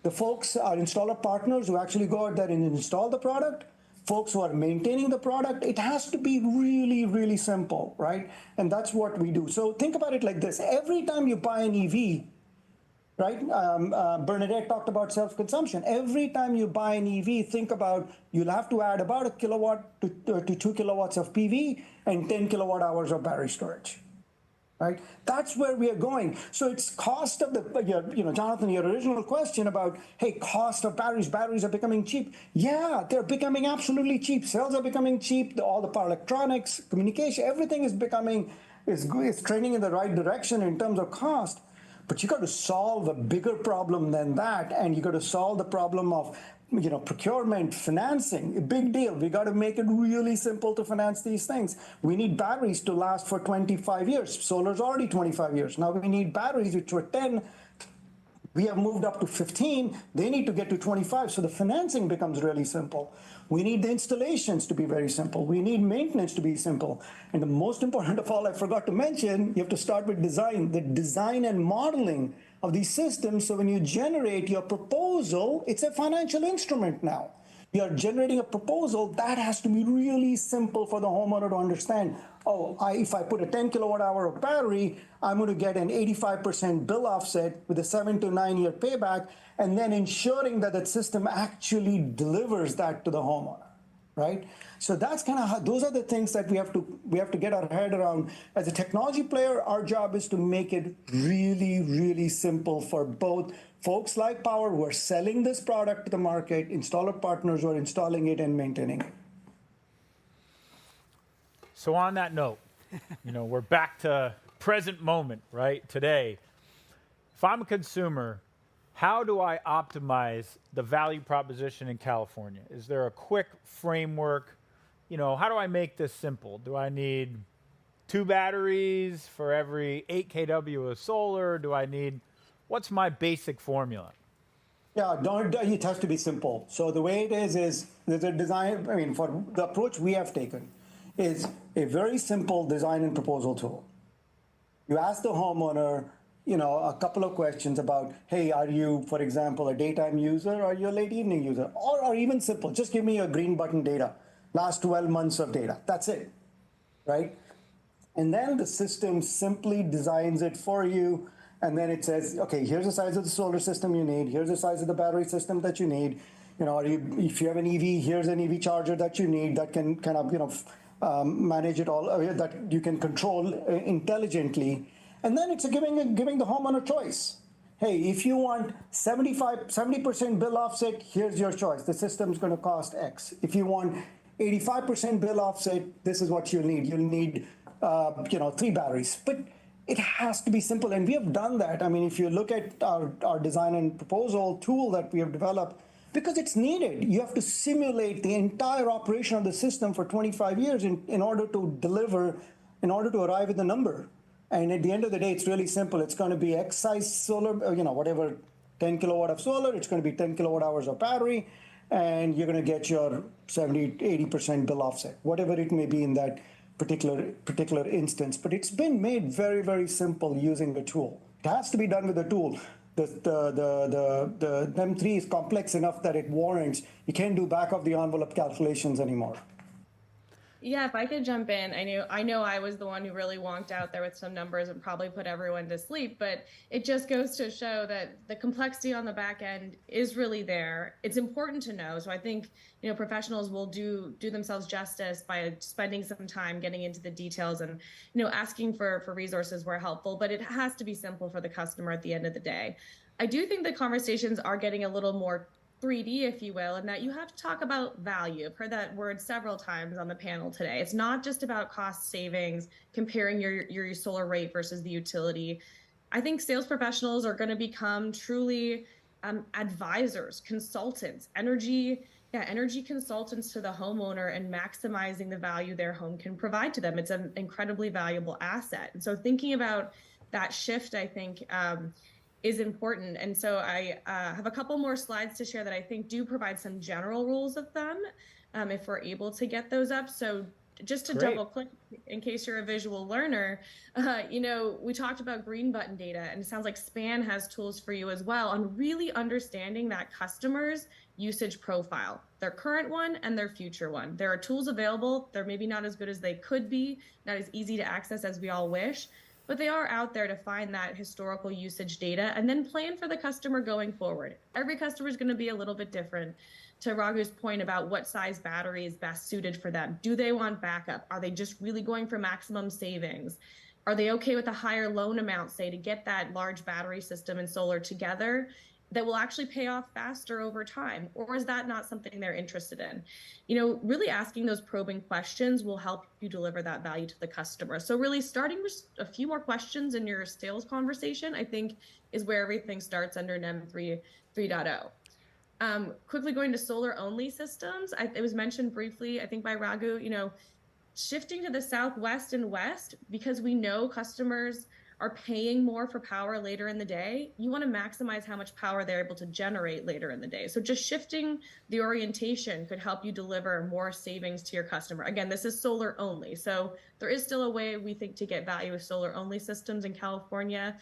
the folks, our installer partners who actually go out there and install the product, folks who are maintaining the product. It has to be really, really simple, right? And that's what we do. So think about it like this. Every time you buy an EV, right? Bernadette talked about self-consumption. Every time you buy an EV, think about you'll have to add about 1 kilowatt to 2 kilowatts of PV and 10 kilowatt hours of battery storage. Right? That's where we are going. So it's cost of Jonathan, your original question about, hey, cost of batteries are becoming cheap. Yeah, they're becoming absolutely cheap. Cells are becoming cheap. All the power electronics, communication, everything is trending in the right direction in terms of cost. But you got to solve a bigger problem than that, and you got to solve the problem of procurement, financing, a big deal. We got to make it really simple to finance these things. We need batteries to last for 25 years. Solar's already 25 years. Now we need batteries which were 10. We have moved up to 15. They need to get to 25. So the financing becomes really simple. We need the installations to be very simple. We need maintenance to be simple. And the most important of all, I forgot to mention, you have to start with design, the design and modeling of these systems. So when you generate your proposal, it's a financial instrument now. You are generating a proposal that has to be really simple for the homeowner to understand. Oh, if I put a 10 kilowatt hour of battery, I'm going to get an 85% bill offset with a 7 to 9 year payback, and then ensuring that that system actually delivers that to the homeowner, right? So that's kind of how, those are the things that we have to get our head around. As a technology player, our job is to make it really, really simple for both folks like Powur who are selling this product to the market, installer partners who are installing it and maintaining it. So on that note, we're back to present moment, right? Today, if I'm a consumer, how do I optimize the value proposition in California? Is there a quick framework? How do I make this simple? Do I need 2 batteries for every 8 kW of solar? What's my basic formula? Yeah, it has to be simple. So the way it is there's a design, for the approach we have taken is a very simple design and proposal tool. You ask the homeowner, a couple of questions about, hey, are you, for example, a daytime user or are you a late evening user? Or even simple, just give me your green button data, last 12 months of data. That's it, right? And then the system simply designs it for you. And then it says, okay, here's the size of the solar system you need. Here's the size of the battery system that you need. If you have an EV, here's an EV charger that you need that can kind of, manage it all, that you can control intelligently. And then it's giving the homeowner choice. Hey, if you want 70% bill offset, here's your choice. The system's going to cost X. If you want 85% bill offset, this is what you'll need. You'll need, 3 batteries. But it has to be simple, and we have done that. If you look at our design and proposal tool that we have developed, because it's needed. You have to simulate the entire operation of the system for 25 years in order to arrive at the number. And at the end of the day, it's really simple. It's going to be X size solar, whatever, 10 kilowatt of solar. It's going to be 10 kilowatt hours of battery. and you're going to get your 70, 80% bill offset, whatever it may be in that particular instance. But it's been made very, very simple using the tool. It has to be done with the tool. The NEM 3 is complex enough that it warrants, you can't do back of the envelope calculations anymore. Yeah, if I could jump in, I know I was the one who really wonked out there with some numbers and probably put everyone to sleep, but it just goes to show that the complexity on the back end is really there. It's important to know. So I think, professionals will do themselves justice by spending some time getting into the details and, asking for resources where helpful, but it has to be simple for the customer at the end of the day. I do think the conversations are getting a little more 3D, if you will, and that you have to talk about value. I've heard that word several times on the panel today. It's not just about cost savings, comparing your solar rate versus the utility. I think sales professionals are going to become truly advisors, consultants, energy consultants to the homeowner and maximizing the value their home can provide to them. It's an incredibly valuable asset. And so thinking about that shift, I think, is important. And so I have a couple more slides to share that I think do provide some general rules of thumb, if we're able to get those up. So just to double click, in case you're a visual learner, we talked about green button data, and it sounds like SPAN has tools for you as well on really understanding that customer's usage profile, their current one and their future one. There are tools available. They're maybe not as good as they could be, not as easy to access as we all wish, but they are out there to find that historical usage data and then plan for the customer going forward. Every customer is going to be a little bit different. To Raghu's point about what size battery is best suited for them. Do they want backup? Are they just really going for maximum savings? Are they okay with a higher loan amount, say, to get that large battery system and solar together that will actually pay off faster over time? Or is that not something they're interested in? Really asking those probing questions will help you deliver that value to the customer. So really starting with a few more questions in your sales conversation, I think, is where everything starts under NEM 3.0. Quickly going to solar-only systems, it was mentioned briefly, I think, by Raghu, shifting to the Southwest and West, because we know customers are paying more for power later in the day. You want to maximize how much power they're able to generate later in the day. So just shifting the orientation could help you deliver more savings to your customer. Again, this is solar only. So there is still a way, we think, to get value with solar only systems in California.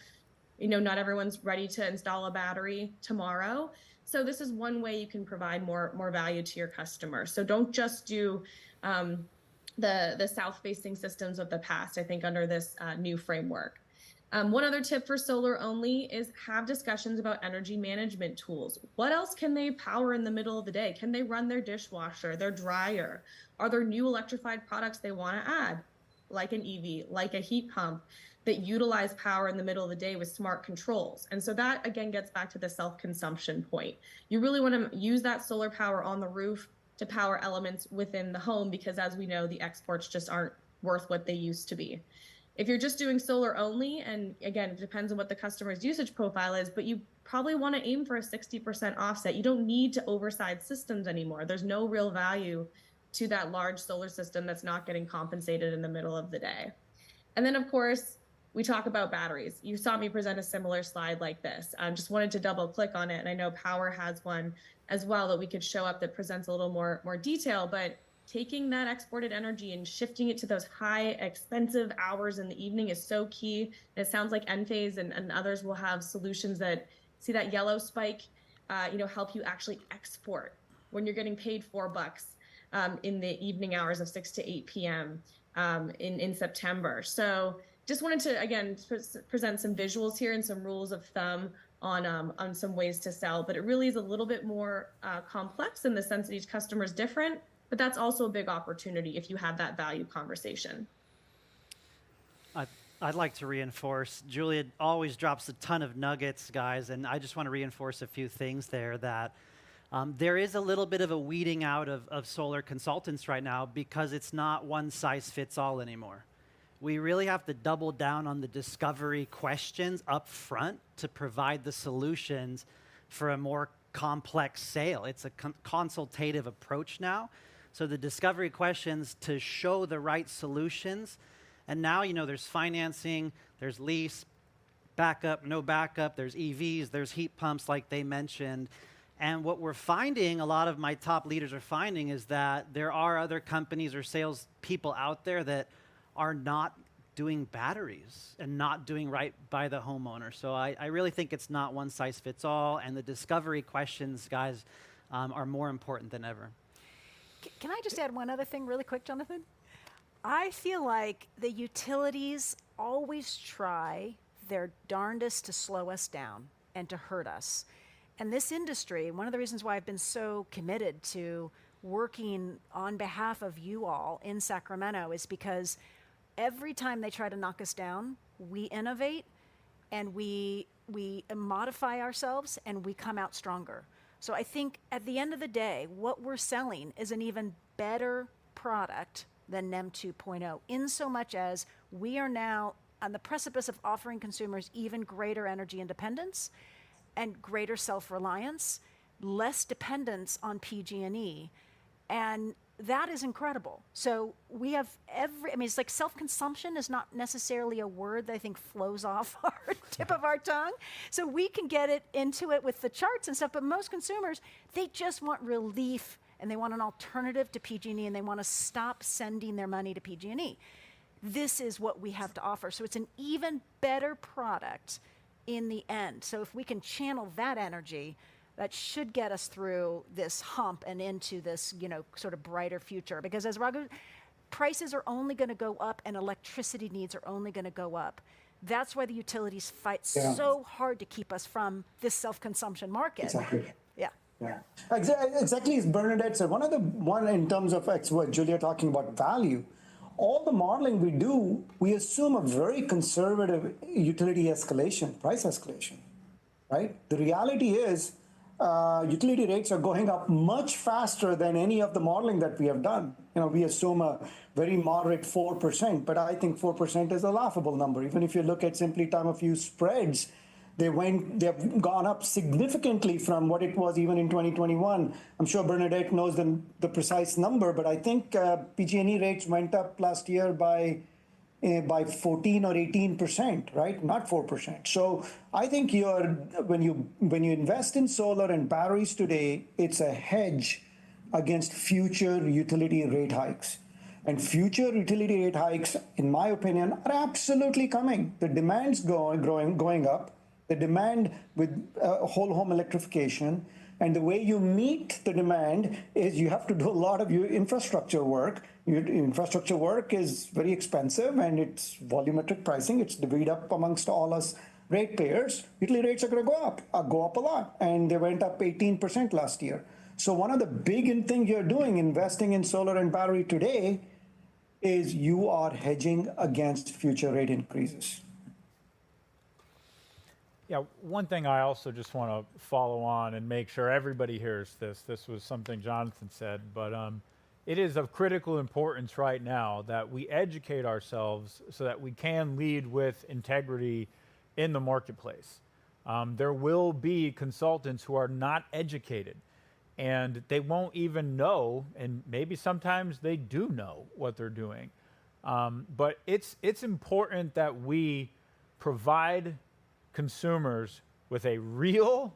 Not everyone's ready to install a battery tomorrow. So this is one way you can provide more value to your customer. So don't just do the south-facing systems of the past, I think, under this new framework. One other tip for solar only is have discussions about energy management tools. What else can they power in the middle of the day? Can they run their dishwasher, their dryer? Are there new electrified products they want to add, like an EV, like a heat pump, that utilize power in the middle of the day with smart controls? And so that, again, gets back to the self-consumption point. You really want to use that solar power on the roof to power elements within the home, because as we know, the exports just aren't worth what they used to be. If you're just doing solar only, and again, it depends on what the customer's usage profile is, but you probably want to aim for a 60% offset. You don't need to oversize systems anymore. There's no real value to that large solar system that's not getting compensated in the middle of the day. And then, of course, we talk about batteries. You saw me present a similar slide like this. I just wanted to double click on it, and I know Powur has one as well that we could show up that presents a little more detail, but taking that exported energy and shifting it to those high expensive hours in the evening is so key. And it sounds like Enphase and others will have solutions that see that yellow spike, help you actually export when you're getting paid $4 in the evening hours of 6 to 8 p.m. In September. So just wanted to, again, present some visuals here and some rules of thumb on some ways to sell, but it really is a little bit more complex in the sense that each customer is different. But that's also a big opportunity if you have that value conversation. I'd like to reinforce, Julia always drops a ton of nuggets, guys, and I just want to reinforce a few things there that there is a little bit of a weeding out of solar consultants right now because it's not one size fits all anymore. We really have to double down on the discovery questions up front to provide the solutions for a more complex sale. It's a consultative approach now. So the discovery questions to show the right solutions. And now, there's financing, there's lease, backup, no backup, there's EVs, there's heat pumps like they mentioned. And what we're finding, a lot of my top leaders are finding, is that there are other companies or sales people out there that are not doing batteries and not doing right by the homeowner. So I really think it's not one size fits all, and the discovery questions, guys, are more important than ever. Can I just add one other thing really quick, Jonathan? I feel like the utilities always try their darndest to slow us down and to hurt us. And this industry, one of the reasons why I've been so committed to working on behalf of you all in Sacramento is because every time they try to knock us down, we innovate and we modify ourselves and we come out stronger. So I think at the end of the day, what we're selling is an even better product than NEM 2.0, in so much as we are now on the precipice of offering consumers even greater energy independence and greater self-reliance, less dependence on PG&E, and that is incredible. So we have it's like self-consumption is not necessarily a word that I think flows off our tip of our tongue. So we can get it into it with the charts and stuff, but most consumers, they just want relief and they want an alternative to PG&E and they want to stop sending their money to PG&E. This is what we have to offer. So it's an even better product in the end. So if we can channel that energy, that should get us through this hump and into this, sort of brighter future. Because as Raghu, prices are only going to go up and electricity needs are only going to go up. That's why the utilities fight so hard to keep us from this self-consumption market. Exactly. Yeah. Yeah, exactly as Bernadette said. One in terms of what Julia talking about value. All the modeling we do, we assume a very conservative utility escalation, price escalation, right? The reality is utility rates are going up much faster than any of the modeling that we have done. We assume a very moderate 4%, but I think 4% is a laughable number. Even if you look at simply time of use spreads, they've gone up significantly from what it was even in 2021. I'm sure Bernadette knows the precise number, but I think PG&E rates went up last year by 14 or 18%, right? Not 4%. So I think when you invest in solar and batteries today, it's a hedge against future utility rate hikes. And future utility rate hikes, in my opinion, are absolutely coming. The demand's going up. The demand with whole home electrification, and the way you meet the demand is you have to do a lot of your infrastructure work. Your infrastructure work is very expensive and it's volumetric pricing. It's divvied up amongst all us ratepayers. Utility rates are going to go up a lot, and they went up 18% last year. So one of the big things you're doing, investing in solar and battery today, is you are hedging against future rate increases. Yeah, one thing I also just want to follow on and make sure everybody hears this. This was something Jonathan said, but it is of critical importance right now that we educate ourselves so that we can lead with integrity in the marketplace. There will be consultants who are not educated, and they won't even know, and maybe sometimes they do know what they're doing. But it's important that we provide consumers with a real,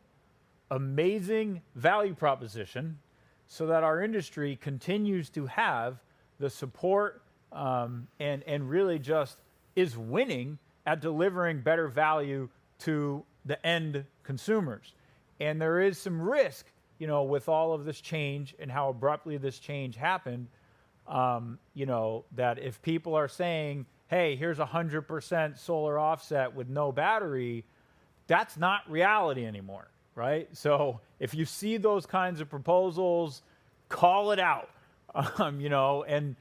amazing value proposition so that our industry continues to have the support and really just is winning at delivering better value to the end consumers. And there is some risk, with all of this change and how abruptly this change happened, that if people are saying, hey, here's 100% solar offset with no battery, that's not reality anymore, right? So if you see those kinds of proposals, call it out, and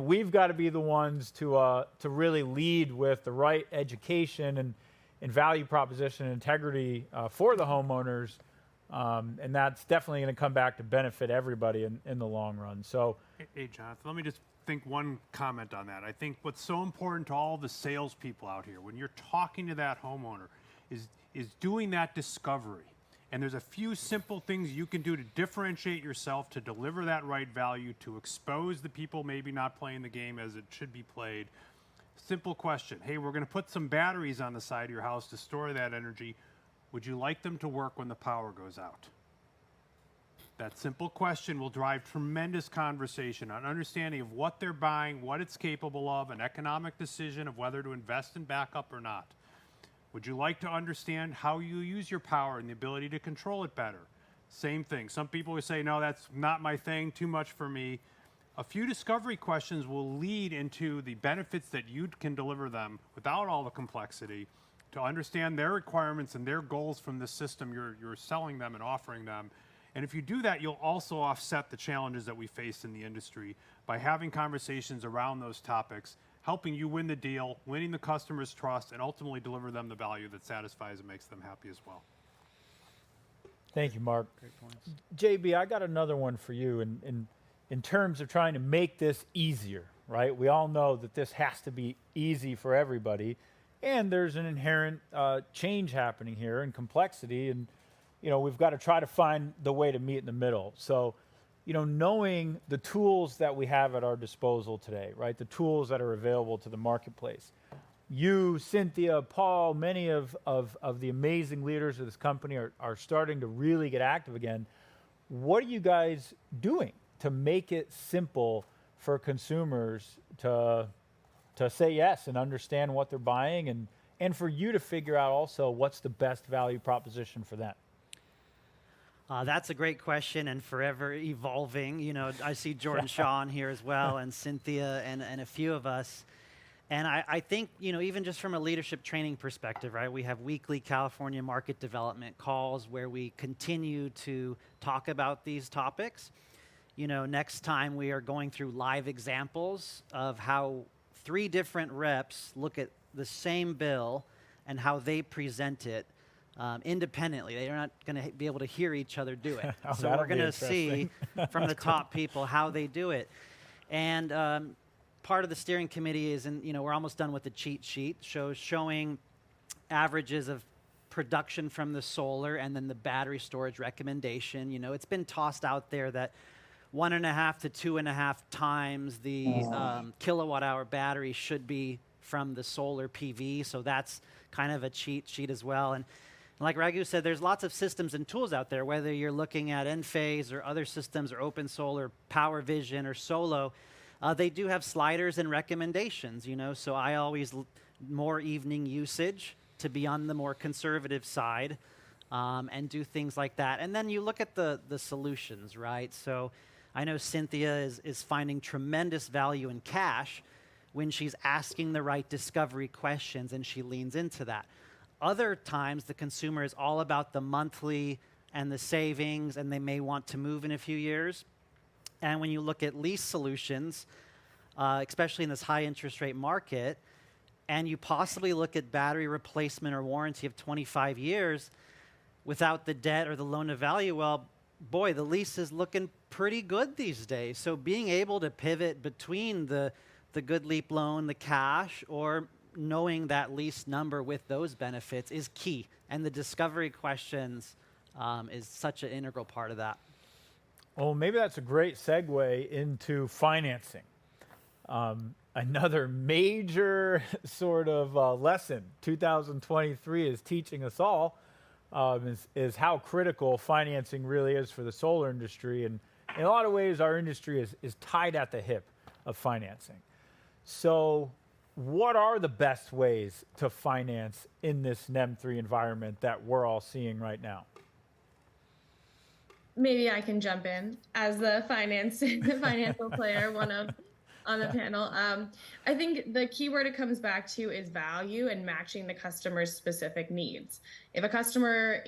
we've got to be the ones to really lead with the right education and value proposition and integrity for the homeowners, and that's definitely going to come back to benefit everybody in the long run. So, hey, Jonathan, let me just think one comment on that. I think what's so important to all the salespeople out here, when you're talking to that homeowner, is doing that discovery. And there's a few simple things you can do to differentiate yourself, to deliver that right value, to expose the people maybe not playing the game as it should be played. Simple question. Hey, we're going to put some batteries on the side of your house to store that energy. Would you like them to work when the power goes out? That simple question will drive tremendous conversation on understanding of what they're buying, what it's capable of, an economic decision of whether to invest in backup or not. Would you like to understand how you use your power and the ability to control it better? Same thing. Some people will say, no, that's not my thing, too much for me. A few discovery questions will lead into the benefits that you can deliver them without all the complexity to understand their requirements and their goals from the system you're selling them and offering them. And if you do that, you'll also offset the challenges that we face in the industry by having conversations around those topics, helping you win the deal, winning the customer's trust, and ultimately deliver them the value that satisfies and makes them happy as well. Thank you, Mark. Great points. JB, I got another one for you in terms of trying to make this easier, right? We all know that this has to be easy for everybody, and there's an inherent change happening here and complexity, and we've got to try to find the way to meet in the middle. So, knowing the tools that we have at our disposal today, right? The tools that are available to the marketplace. You, Cynthia, Paul, many of the amazing leaders of this company are starting to really get active again. What are you guys doing to make it simple for consumers to say yes and understand what they're buying, and for you to figure out also what's the best value proposition for them? That's a great question and forever evolving. I see Jordan Shaw on here as well, and Cynthia and a few of us. And I think, even just from a leadership training perspective, right, we have weekly California market development calls where we continue to talk about these topics. Next time we are going through live examples of how 3 different reps look at the same bill and how they present it independently. They're not going to be able to hear each other do it. So we're going to see from the top people how they do it. And part of the steering committee is, we're almost done with the cheat sheet, showing averages of production from the solar and then the battery storage recommendation. It's been tossed out there that 1.5 to 2.5 times the kilowatt hour battery should be from the solar PV. So that's kind of a cheat sheet as well. And like Raghu said, there's lots of systems and tools out there, whether you're looking at Enphase or other systems or Open Solar, Power Vision or Solo. They do have sliders and recommendations, so I always more evening usage to be on the more conservative side and do things like that. And then you look at the solutions, right? So I know Cynthia is finding tremendous value in cash when she's asking the right discovery questions, and she leans into that. Other times, the consumer is all about the monthly and the savings, and they may want to move in a few years. And when you look at lease solutions, especially in this high interest rate market, and you possibly look at battery replacement or warranty of 25 years without the debt or the loan to value, well, boy, the lease is looking pretty good these days. So being able to pivot between the Goodleap loan, the cash, or knowing that lease number with those benefits is key. And the discovery questions is such an integral part of that. Well, maybe that's a great segue into financing. Another major sort of lesson 2023 is teaching us all is how critical financing really is for the solar industry. And in a lot of ways, our industry is tied at the hip of financing. So what are the best ways to finance in this NEM 3 environment that we're all seeing right now? Maybe I can jump in as the financial player, one of on the panel. I think the key word it comes back to is value and matching the customer's specific needs. If a customer,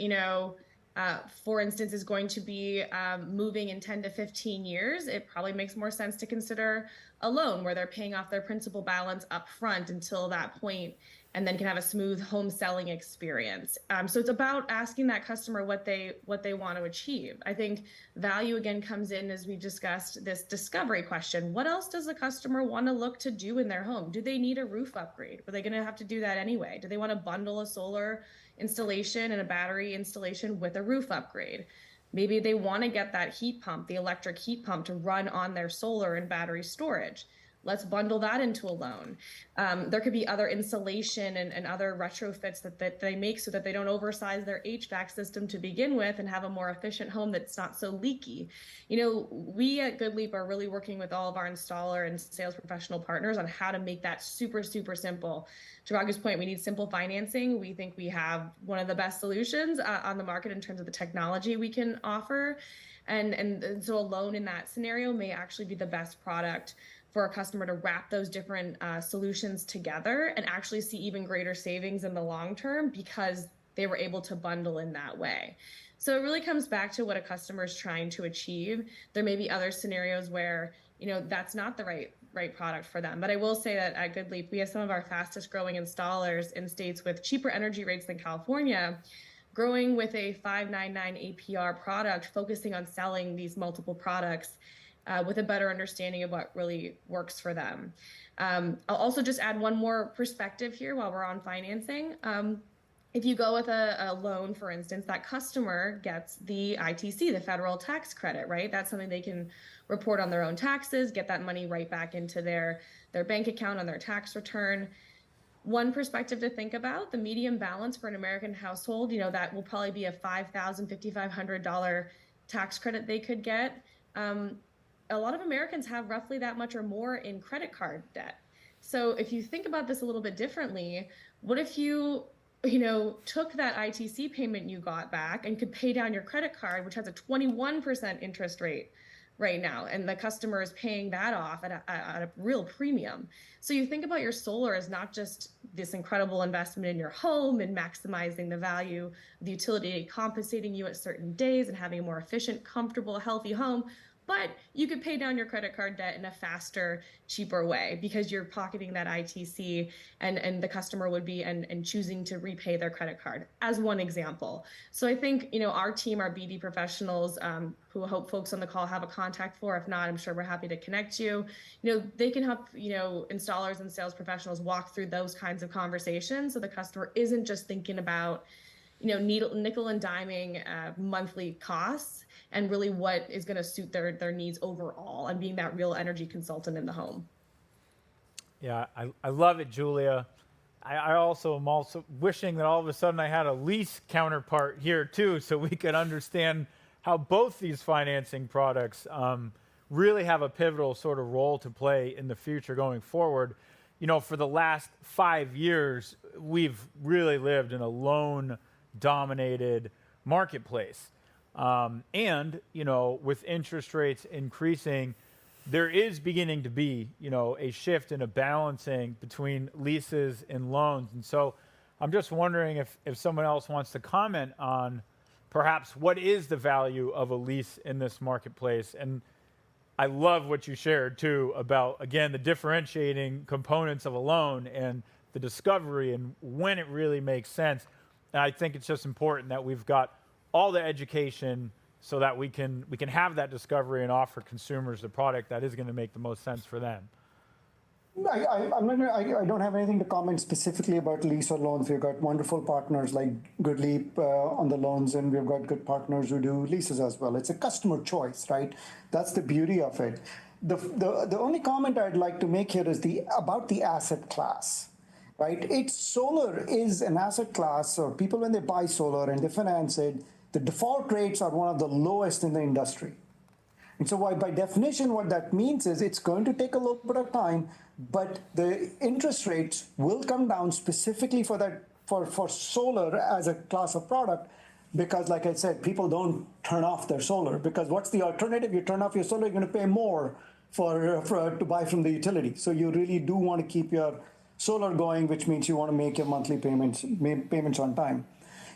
for instance, is going to be moving in 10 to 15 years, it probably makes more sense to consider a loan where they're paying off their principal balance up front until that point, and then can have a smooth home selling experience. So it's about asking that customer what they want to achieve. I think value again comes in as we discussed this discovery question. What else does the customer want to look to do in their home? Do they need a roof upgrade? Are they going to have to do that anyway? Do they want to bundle a solar installation and a battery installation with a roof upgrade? Maybe they want to get that heat pump, the electric heat pump, to run on their solar and battery storage. let's bundle that into a loan. There could be other insulation and other retrofits that they make so that they don't oversize their HVAC system to begin with and have a more efficient home that's not so leaky. We at Goodleap are really working with all of our installer and sales professional partners on how to make that super, super simple. To Raghu's point, we need simple financing. We think we have one of the best solutions on the market in terms of the technology we can offer. And so a loan in that scenario may actually be the best product for a customer to wrap those different solutions together and actually see even greater savings in the long term because they were able to bundle in that way. So it really comes back to what a customer is trying to achieve. There may be other scenarios where, that's not the right product for them. But I will say that at Goodleap, we have some of our fastest growing installers in states with cheaper energy rates than California, growing with a 599 APR product, focusing on selling these multiple products with a better understanding of what really works for them. I'll also just add one more perspective here while we're on financing. If you go with a loan, for instance, that customer gets the ITC, the federal tax credit, right? That's something they can report on their own taxes, get that money right back into their bank account on their tax return. One perspective to think about, the median balance for an American household, that will probably be a $5,000, $5,500 tax credit they could get. A lot of Americans have roughly that much or more in credit card debt. So if you think about this a little bit differently, what if you took that ITC payment you got back and could pay down your credit card, which has a 21% interest rate right now, and the customer is paying that off at a real premium. So you think about your solar as not just this incredible investment in your home and maximizing the value of the utility, compensating you at certain days and having a more efficient, comfortable, healthy home, but you could pay down your credit card debt in a faster, cheaper way because you're pocketing that ITC and the customer would be and choosing to repay their credit card as one example. So I think, our team, our BD professionals, who I hope folks on the call have a contact for. If not, I'm sure we're happy to connect you. They can help, installers and sales professionals walk through those kinds of conversations so the customer isn't just thinking about, nickel and diming monthly costs and really what is going to suit their needs overall and being that real energy consultant in the home. Yeah, I love it, Julia. I also am also wishing that all of a sudden I had a lease counterpart here too, so we could understand how both these financing products really have a pivotal sort of role to play in the future going forward. For the last 5 years, we've really lived in a loan-dominated marketplace. And, with interest rates increasing, there is beginning to be, a shift in a balancing between leases and loans. And so I'm just wondering if someone else wants to comment on perhaps what is the value of a lease in this marketplace. And I love what you shared too about, again, the differentiating components of a loan and the discovery and when it really makes sense. And I think it's just important that we've got all the education so that we can have that discovery and offer consumers the product that is going to make the most sense for them. I don't have anything to comment specifically about lease or loans. We've got wonderful partners like Goodleap on the loans, and we've got good partners who do leases as well. It's a customer choice, right? That's the beauty of it. The only comment I'd like to make here is about the asset class, right? Solar is an asset class, or people when they buy solar and they finance it, the default rates are one of the lowest in the industry. And so by definition, what that means is it's going to take a little bit of time, but the interest rates will come down specifically for solar as a class of product, because like I said, people don't turn off their solar, because what's the alternative? You turn off your solar, you're going to pay more to buy from the utility. So you really do want to keep your solar going, which means you want to make your monthly payments on time.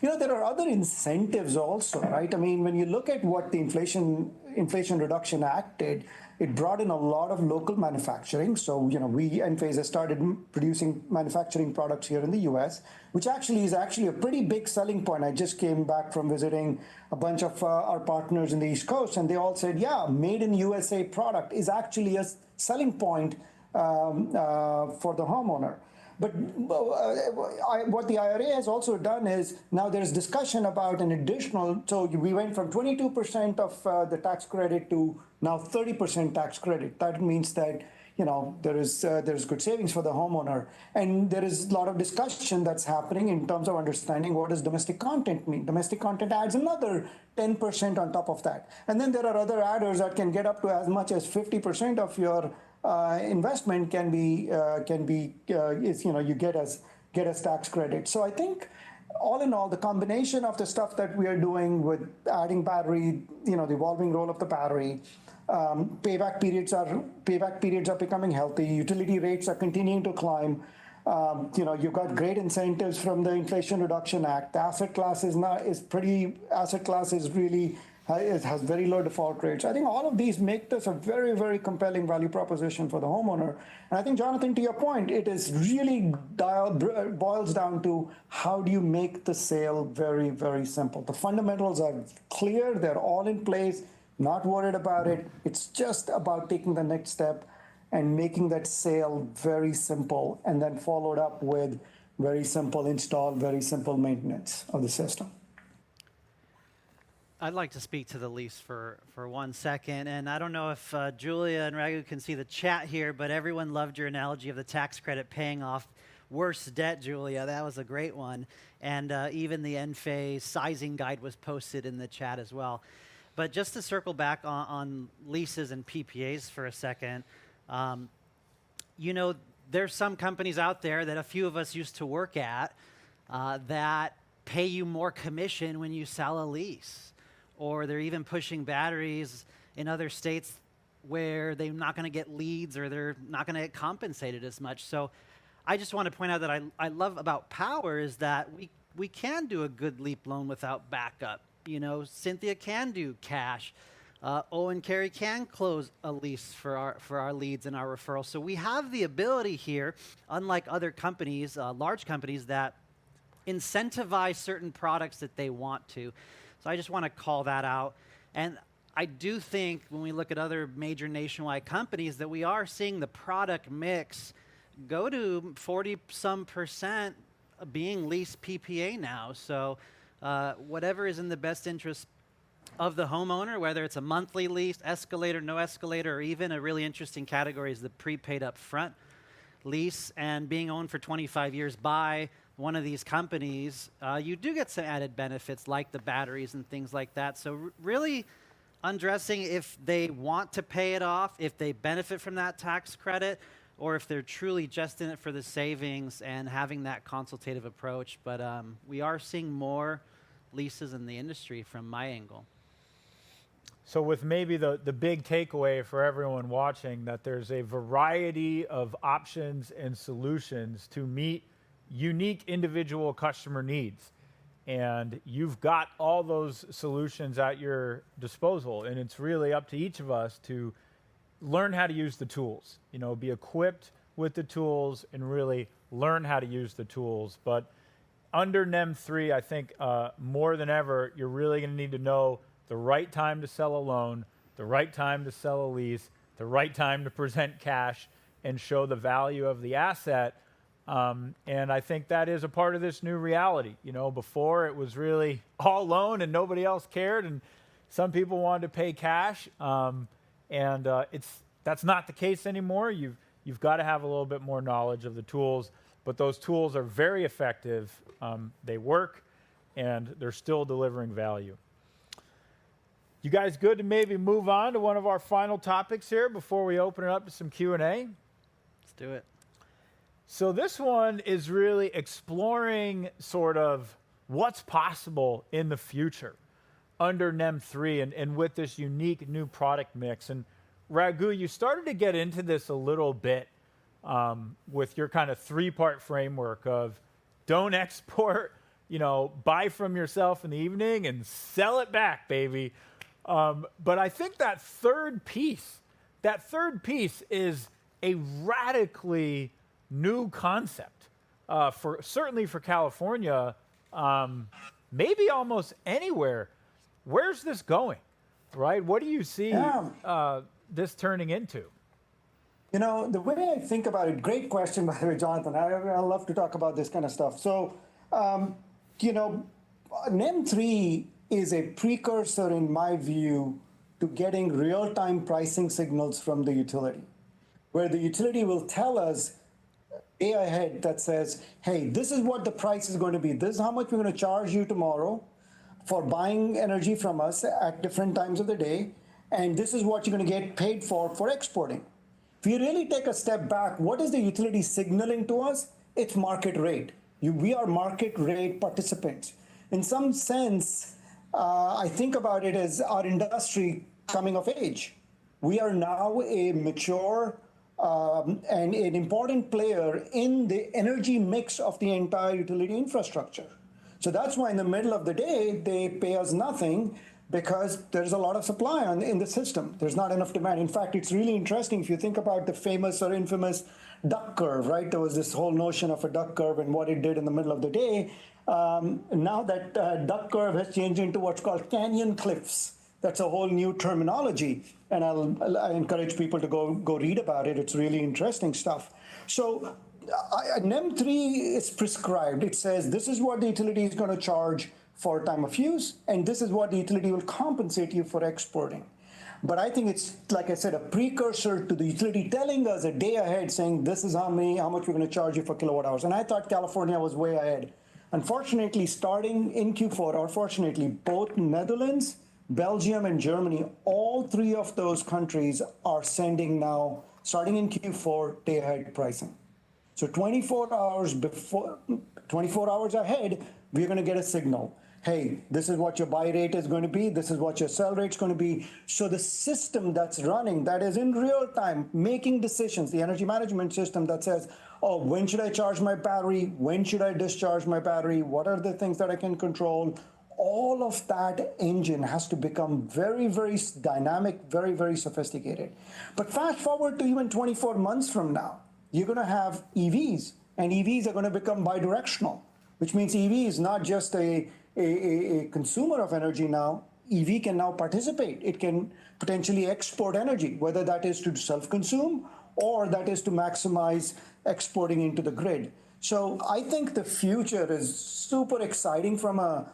There are other incentives also, right? I mean, when you look at what the Inflation Reduction Act did, it brought in a lot of local manufacturing. So, Enphase has started producing manufacturing products here in the US, which is a pretty big selling point. I just came back from visiting a bunch of our partners in the East Coast, and they all said, yeah, made in USA product is actually a selling point for the homeowner. But what the IRA has also done is now there's discussion about an additional, so we went from 22% of the tax credit to now 30% tax credit. That means that there's good savings for the homeowner. And there is a lot of discussion that's happening in terms of understanding what does domestic content mean. Domestic content adds another 10% on top of that. And then there are other adders that can get up to as much as 50% of your investment you get as tax credit. So I think all in all, the combination of the stuff that we are doing with adding battery, the evolving role of the battery, payback periods are becoming healthy. Utility rates are continuing to climb. You've got great incentives from the Inflation Reduction Act. The asset class has very low default rates. I think all of these make this a very, very compelling value proposition for the homeowner. And I think, Jonathan, to your point, it is really boils down to how do you make the sale very, very simple. The fundamentals are clear. They're all in place. Not worried about it. It's just about taking the next step and making that sale very simple, and then followed up with very simple install, very simple maintenance of the system. I'd like to speak to the lease for 1 second. And I don't know if Julia and Raghu can see the chat here, but everyone loved your analogy of the tax credit paying off worse debt, Julia. That was a great one. And even the Enphase sizing guide was posted in the chat as well. But just to circle back on leases and PPAs for a second, there's some companies out there that a few of us used to work at that pay you more commission when you sell a lease. Or they're even pushing batteries in other states where they're not going to get leads or they're not going to get compensated as much. So I just want to point out that I love about Powur is that we can do a Goodleap loan without backup. Cynthia can do cash. Owen Carey can close a lease for our leads and our referrals. So we have the ability here, unlike other companies, large companies that incentivize certain products that they want to. So I just want to call that out. And I do think when we look at other major nationwide companies that we are seeing the product mix go to 40% being lease PPA now. So whatever is in the best interest of the homeowner, whether it's a monthly lease, escalator, no escalator, or even a really interesting category is the prepaid upfront lease and being owned for 25 years by one of these companies, you do get some added benefits like the batteries and things like that. So really undressing if they want to pay it off, if they benefit from that tax credit, or if they're truly just in it for the savings and having that consultative approach. But we are seeing more leases in the industry from my angle. So with maybe the big takeaway for everyone watching, that there's a variety of options and solutions to meet unique individual customer needs. And you've got all those solutions at your disposal. And it's really up to each of us to learn how to use the tools, be equipped with the tools and really learn how to use the tools. But under NEM 3, I think more than ever, you're really going to need to know the right time to sell a loan, the right time to sell a lease, the right time to present cash and show the value of the asset. And I think that is a part of this new reality. Before it was really all loan and nobody else cared, and some people wanted to pay cash. That's not the case anymore. You've got to have a little bit more knowledge of the tools, but those tools are very effective. They work, and they're still delivering value. You guys good to maybe move on to one of our final topics here before we open it up to some Q&A? Let's do it. So this one is really exploring sort of what's possible in the future under NEM 3 and with this unique new product mix. And Raghu, you started to get into this a little bit with your kind of three-part framework of don't export, buy from yourself in the evening and sell it back, baby. But I think that third piece is a radically new concept certainly for California, maybe almost anywhere. Where's this going, right? What do you see this turning into? The way I think about it, great question, by the way, Jonathan. I love to talk about this kind of stuff. So, NEM 3 is a precursor, in my view, to getting real-time pricing signals from the utility. where the utility will tell us day ahead that says, hey, this is what the price is going to be. This is how much we're going to charge you tomorrow for buying energy from us at different times of the day. And this is what you're going to get paid for exporting. If you really take a step back, what is the utility signaling to us? It's market rate. We are market rate participants. In some sense, I think about it as our industry coming of age. We are now a mature and an important player in the energy mix of the entire utility infrastructure. So that's why in the middle of the day, they pay us nothing, because there's a lot of supply in the system. There's not enough demand. In fact, it's really interesting if you think about the famous or infamous duck curve, right? There was this whole notion of a duck curve and what it did in the middle of the day. Now that duck curve has changed into what's called canyon cliffs. That's a whole new terminology, and I encourage people to go read about it. It's really interesting stuff. So NEM 3 is prescribed. It says this is what the utility is going to charge for time of use, and this is what the utility will compensate you for exporting. But I think it's, like I said, a precursor to the utility telling us a day ahead, saying this is how much we're going to charge you for kilowatt hours. And I thought California was way ahead. Unfortunately, starting in Q4, or fortunately, both Netherlands, Belgium, and Germany, all three of those countries are sending now, starting in Q4, day ahead pricing. So 24 hours ahead, we're going to get a signal. Hey, this is what your buy rate is going to be. This is what your sell rate is going to be. So the system that's running, that is in real time, making decisions, the energy management system that says, oh, when should I charge my battery? When should I discharge my battery? What are the things that I can control? All of that engine has to become very, very dynamic, very, very sophisticated. But fast forward to even 24 months from now, you're going to have EVs, and EVs are going to become bidirectional, which means EV is not just a consumer of energy now. EV can now participate. It can potentially export energy, whether that is to self-consume or that is to maximize exporting into the grid. So I think the future is super exciting from a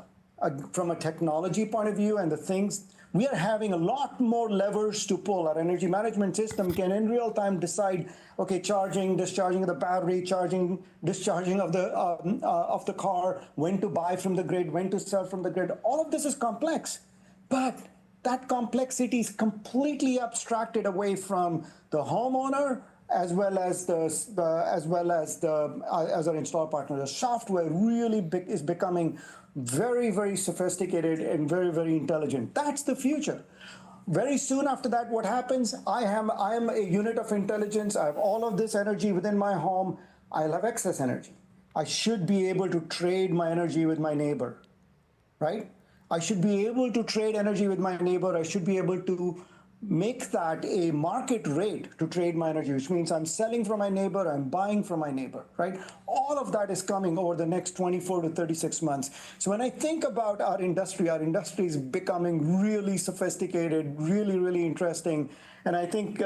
technology point of view, and the things we are having a lot more levers to pull. Our energy management system can in real time decide, okay, charging, discharging of the battery, charging, discharging of the car, when to buy from the grid, when to sell from the grid. All of this is complex, but that complexity is completely abstracted away from the homeowner as well as our install partner. The software really is becoming very, very sophisticated and very, very intelligent. That's the future. Very soon after that, what happens? I am a unit of intelligence. I have all of this energy within my home. I'll have excess energy. I should be able to trade my energy with my neighbor, right? I should be able to trade energy with my neighbor. I should be able to make that a market rate to trade my energy, which means I'm selling from my neighbor, I'm buying from my neighbor, right? All of that is coming over the next 24 to 36 months. So when I think about our industry is becoming really sophisticated, really, really interesting. And I think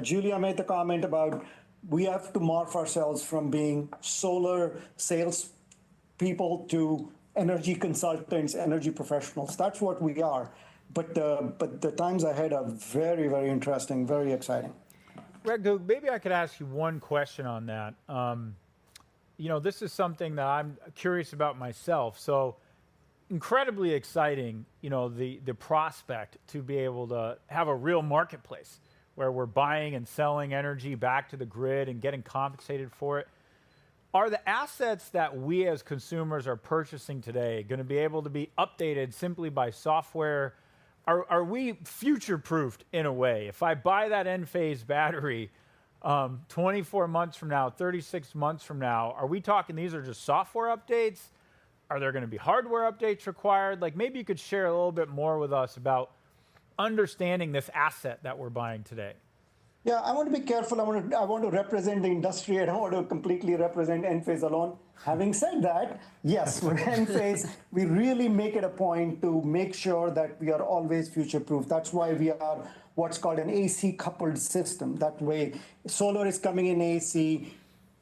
Julia made the comment about we have to morph ourselves from being solar sales people to energy consultants, energy professionals. That's what we are. But the times ahead are very, very interesting, very exciting. Raghu, maybe I could ask you one question on that. You know, this is something that I'm curious about myself. So incredibly exciting, you know, the prospect to be able to have a real marketplace where we're buying and selling energy back to the grid and getting compensated for it. Are the assets that we as consumers are purchasing today going to be able to be updated simply by software? Are we future-proofed in a way? If I buy that Enphase battery 24 months from now, 36 months from now, are we talking these are just software updates? Are there going to be hardware updates required? Like maybe you could share a little bit more with us about understanding this asset that we're buying today. Yeah, I want to be careful. I want to represent the industry. I don't want to completely represent Enphase alone. Having said that, yes, with Enphase, we really make it a point to make sure that we are always future-proof. That's why we are what's called an AC-coupled system. That way, solar is coming in AC,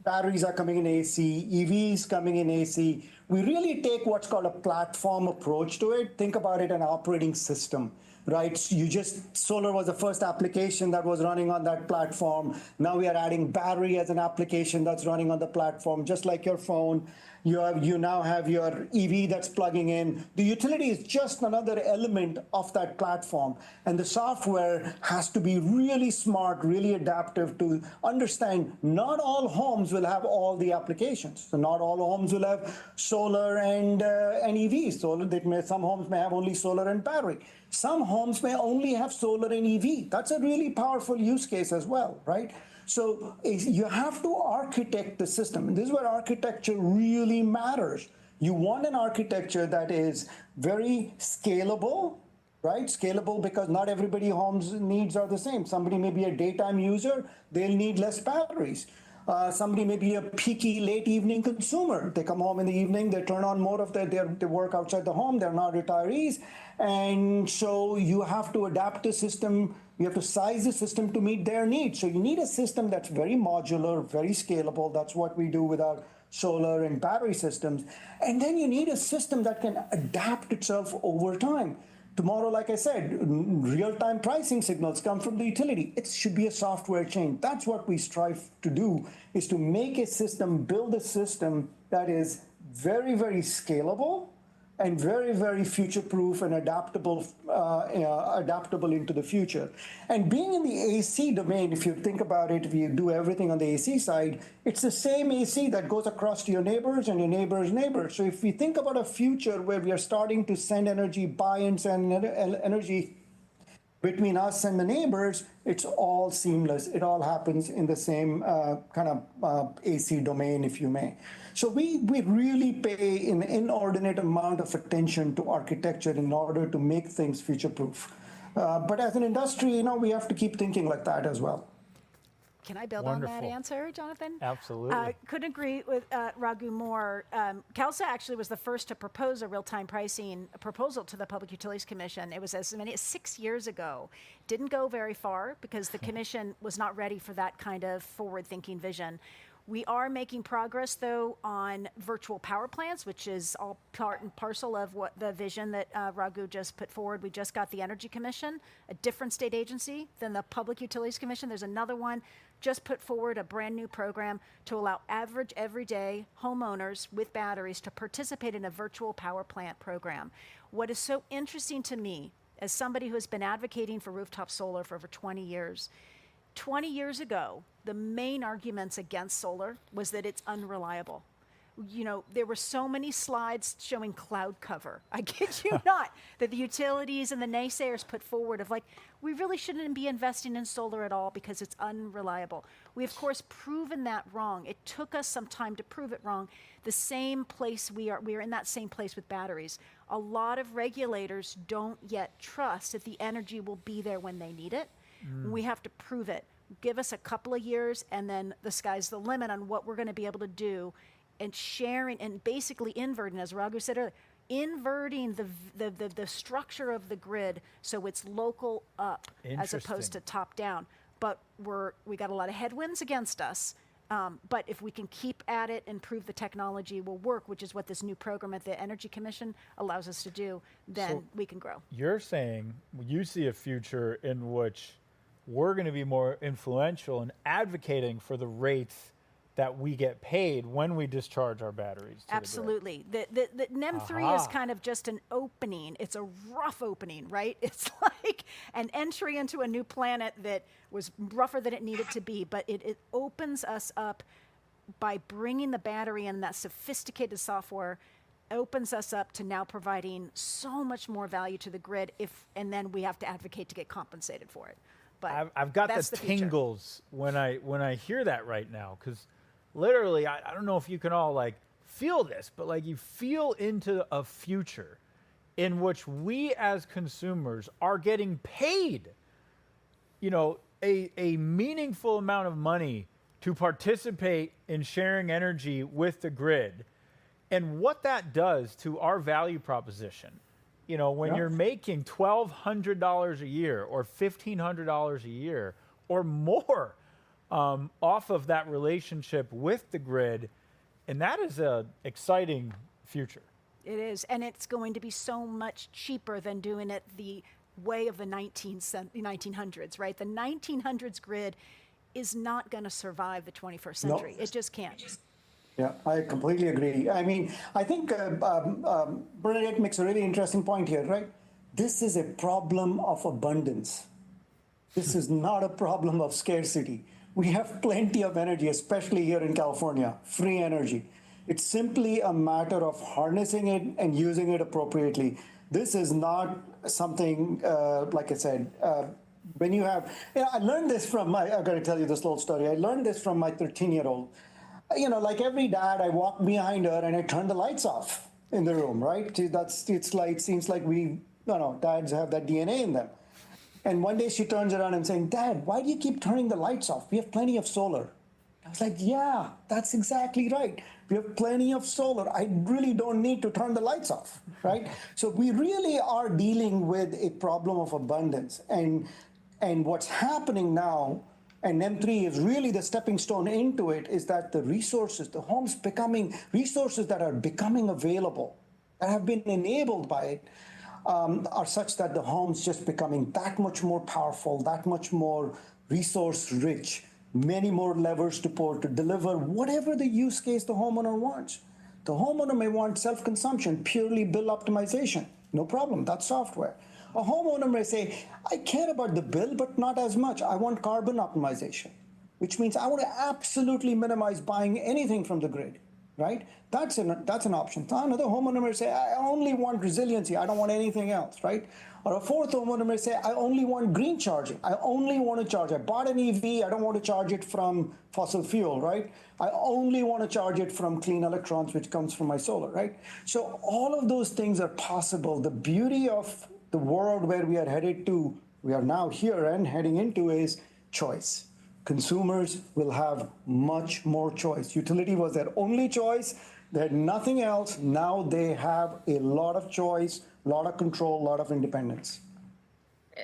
batteries are coming in AC, EVs coming in AC. We really take what's called a platform approach to it. Think about it, an operating system. right? Solar was the first application that was running on that platform. Now we are adding battery as an application that's running on the platform, just like your phone. You now have your EV that's plugging in. The utility is just another element of that platform. And the software has to be really smart, really adaptive to understand not all homes will have all the applications. So not all homes will have solar and EVs. Some homes may have only solar and battery. Some homes may only have solar and EV. That's a really powerful use case as well, right? So you have to architect the system. And this is where architecture really matters. You want an architecture that is very scalable, right? Scalable because not everybody's home's needs are the same. Somebody may be a daytime user, they'll need less batteries. Somebody may be a peaky late evening consumer. They come home in the evening, they turn on more of they work outside the home, they're not retirees. And so you have to adapt the system, you have to size the system to meet their needs. So you need a system that's very modular, very scalable. That's what we do with our solar and battery systems. And then you need a system that can adapt itself over time. Tomorrow, like I said, real-time pricing signals come from the utility. It should be a software change. That's what we strive to do, is to make a system, build a system that is very, very scalable and very, very future-proof and adaptable into the future. And being in the AC domain, if you think about it, if you do everything on the AC side, it's the same AC that goes across to your neighbors and your neighbors' neighbors. So if we think about a future where we are starting to send energy, buy and send energy between us and the neighbors, it's all seamless. It all happens in the same AC domain, if you may. So we really pay an inordinate amount of attention to architecture in order to make things future-proof. But as an industry, we have to keep thinking like that as well. Can I build on that answer, Jonathan? Absolutely. Couldn't agree with Raghu more. CALSSA actually was the first to propose a real-time pricing proposal to the Public Utilities Commission. It was as many as 6 years ago. Didn't go very far because the commission was not ready for that kind of forward-thinking vision. We are making progress, though, on virtual power plants, which is all part and parcel of what the vision that Raghu just put forward. We just got the Energy Commission, a different state agency than the Public Utilities Commission. There's another one just put forward a brand new program to allow average everyday homeowners with batteries to participate in a virtual power plant program. What is so interesting to me, as somebody who has been advocating for rooftop solar for over 20 years, 20 years ago, the main arguments against solar was that it's unreliable. There were so many slides showing cloud cover. I kid you not, that the utilities and the naysayers put forward of we really shouldn't be investing in solar at all because it's unreliable. We, of course, proven that wrong. It took us some time to prove it wrong. The same place we are in that same place with batteries. A lot of regulators don't yet trust that the energy will be there when they need it. We have to prove it. Give us a couple of years, and then the sky's the limit on what we're going to be able to do, and sharing and basically inverting, as Raghu said earlier, inverting the structure of the grid so it's local up as opposed to top down. But we got a lot of headwinds against us. But if we can keep at it and prove the technology will work, which is what this new program at the Energy Commission allows us to do, then we can grow. You're saying you see a future in which we're going to be more influential in advocating for the rates that we get paid when we discharge our batteries. Absolutely. The NEM 3 is kind of just an opening. It's a rough opening, right? It's like an entry into a new planet that was rougher than it needed to be, but it opens us up by bringing the battery in, that sophisticated software opens us up to now providing so much more value to the grid, and then we have to advocate to get compensated for it. But I've got the tingles when I hear that right now, because literally, I don't know if you can all feel this, but you feel into a future in which we as consumers are getting paid, a meaningful amount of money to participate in sharing energy with the grid, and what that does to our value proposition. When you're making $1,200 a year or $1,500 a year or more off of that relationship with the grid, and that is an exciting future. It is, and it's going to be so much cheaper than doing it the way of the 1900s, right? The 1900s grid is not going to survive the 21st century. It just can't. Yeah, I completely agree. I mean, I think Bernadette makes a really interesting point here, right? This is a problem of abundance. This is not a problem of scarcity. We have plenty of energy, especially here in California, free energy. It's simply a matter of harnessing it and using it appropriately. This is not something, like I said, when you have, I learned this from I've got to tell you this little story. I learned this from my 13-year-old. Like every dad, I walk behind her and I turn the lights off in the room, right? It seems like dads have that DNA in them. And one day she turns around and saying, Dad, why do you keep turning the lights off? We have plenty of solar. I was like, yeah, that's exactly right. We have plenty of solar. I really don't need to turn the lights off, right? So we really are dealing with a problem of abundance. And what's happening now, and NEM 3 is really the stepping stone into it, is that the resources, the homes becoming, resources that are becoming available, that have been enabled by it, are such that the home's just becoming that much more powerful, that much more resource rich, many more levers to pull to deliver whatever the use case the homeowner wants. The homeowner may want self-consumption, purely bill optimization. No problem, that's software. A homeowner may say, I care about the bill, but not as much. I want carbon optimization, which means I want to absolutely minimize buying anything from the grid, right? That's an option. Another homeowner may say, I only want resiliency. I don't want anything else, right? Or a fourth homeowner may say, I only want green charging. I only want to charge. I bought an EV. I don't want to charge it from fossil fuel, right? I only want to charge it from clean electrons, which comes from my solar, right? So all of those things are possible. The beauty of the world where we are headed to, we are now here and heading into, is choice. Consumers will have much more choice. Utility was their only choice. They had nothing else. Now they have a lot of choice, a lot of control, a lot of independence.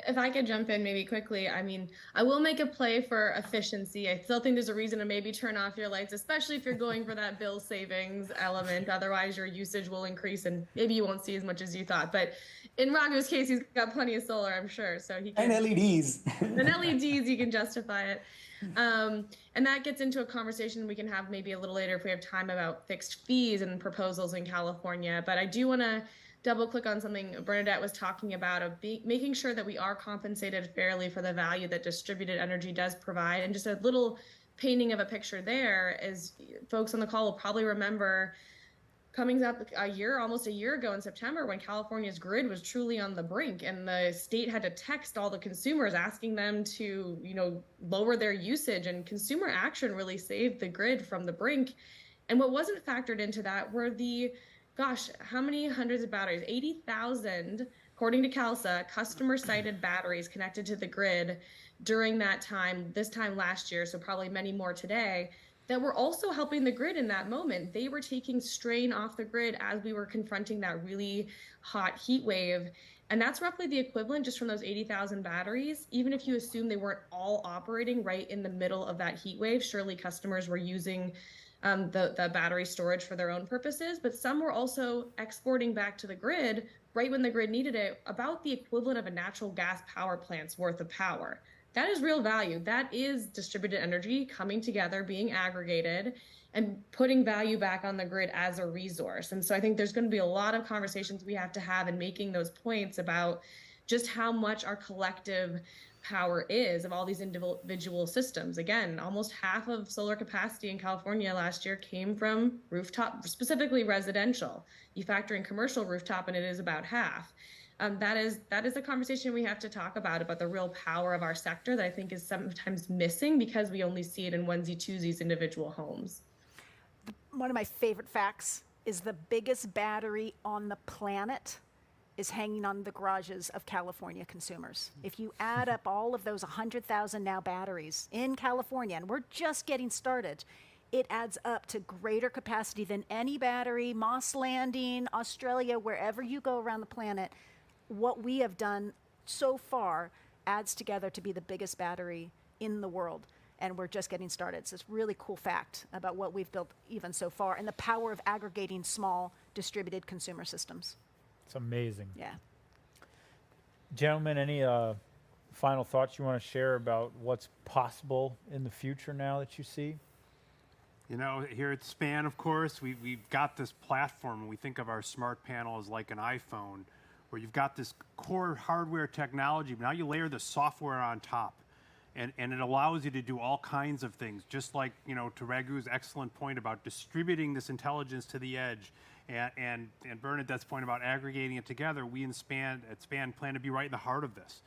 If I could jump in maybe quickly, I mean, I will make a play for efficiency. I still think there's a reason to maybe turn off your lights, especially if you're going for that bill savings element. Otherwise, your usage will increase and maybe you won't see as much as you thought. But in Raghu's case, he's got plenty of solar, I'm sure. So he can, and LEDs. And LEDs, you can justify it. And that gets into a conversation we can have maybe a little later if we have time about fixed fees and proposals in California. But I do want to double click on something Bernadette was talking about, of making sure that we are compensated fairly for the value that distributed energy does provide. And just a little painting of a picture there is, folks on the call will probably remember coming up almost a year ago in September, when California's grid was truly on the brink and the state had to text all the consumers asking them to, lower their usage, and consumer action really saved the grid from the brink. And what wasn't factored into that were how many hundreds of batteries? 80,000, according to CALSSA, customer-cited batteries connected to the grid during that time, this time last year, so probably many more today, that were also helping the grid in that moment. They were taking strain off the grid as we were confronting that really hot heat wave. And that's roughly the equivalent just from those 80,000 batteries. Even if you assume they weren't all operating right in the middle of that heat wave, surely customers were using the battery storage for their own purposes, but some were also exporting back to the grid right when the grid needed it, about the equivalent of a natural gas power plant's worth of power. That is real value. That is distributed energy coming together, being aggregated, and putting value back on the grid as a resource. And so I think there's going to be a lot of conversations we have to have in making those points about just how much our collective power is of all these individual systems. Again, almost half of solar capacity in California last year came from rooftop, specifically residential. You factor in commercial rooftop and it is about half. That is a conversation we have to talk about the real power of our sector that I think is sometimes missing because we only see it in onesie-twosies individual homes. One of my favorite facts is the biggest battery on the planet is hanging on the garages of California consumers. If you add up all of those 100,000 now batteries in California, and we're just getting started, it adds up to greater capacity than any battery, Moss Landing, Australia, wherever you go around the planet. What we have done so far adds together to be the biggest battery in the world. And we're just getting started. It's this really cool fact about what we've built even so far and the power of aggregating small distributed consumer systems. It's amazing. Yeah. Gentlemen, any final thoughts you want to share about what's possible in the future now that you see? You know, here at SPAN, of course, we've got this platform, and we think of our smart panel as like an iPhone, where you've got this core hardware technology, but now you layer the software on top. And it allows you to do all kinds of things, just like, you know, to Raghu's excellent point about distributing this intelligence to the edge, and Bernadette's point about aggregating it together. We at SPAN plan to be right in the heart of this.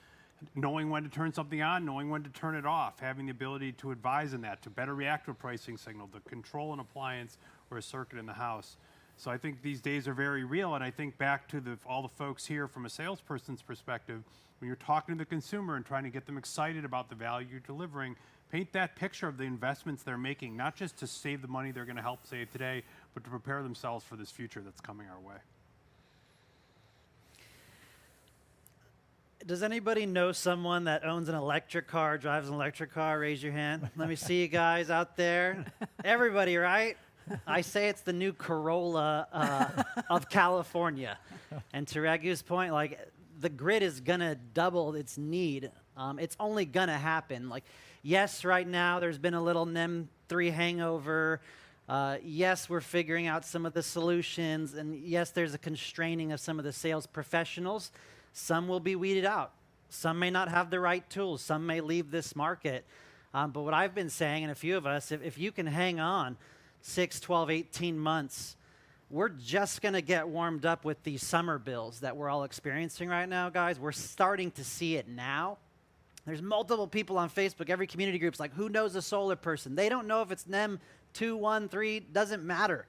Knowing when to turn something on, knowing when to turn it off, having the ability to advise in that, to better react to a pricing signal, to control an appliance or a circuit in the house. So I think these days are very real, and I think back to all the folks here from a salesperson's perspective, when you're talking to the consumer and trying to get them excited about the value you're delivering, paint that picture of the investments they're making, not just to save the money they're going to help save today, but to prepare themselves for this future that's coming our way. Does anybody know someone that owns an electric car, drives an electric car? Raise your hand. Let me see you guys out there. Everybody, right? I say it's the new Corolla of California. And to Raghu's point, like, the grid is going to double its need. It's only going to happen. Like, yes, right now there's been a little NEM 3 hangover. Yes, we're figuring out some of the solutions. And yes, there's a constraining of some of the sales professionals. Some will be weeded out. Some may not have the right tools. Some may leave this market. But what I've been saying, and a few of us, if you can hang on 6, 12, 18 months, we're just going to get warmed up with these summer bills that we're all experiencing right now, guys. We're starting to see it now. There's multiple people on Facebook, every community group's like, who knows a solar person? They don't know if it's NEM 2, 1, 3, doesn't matter.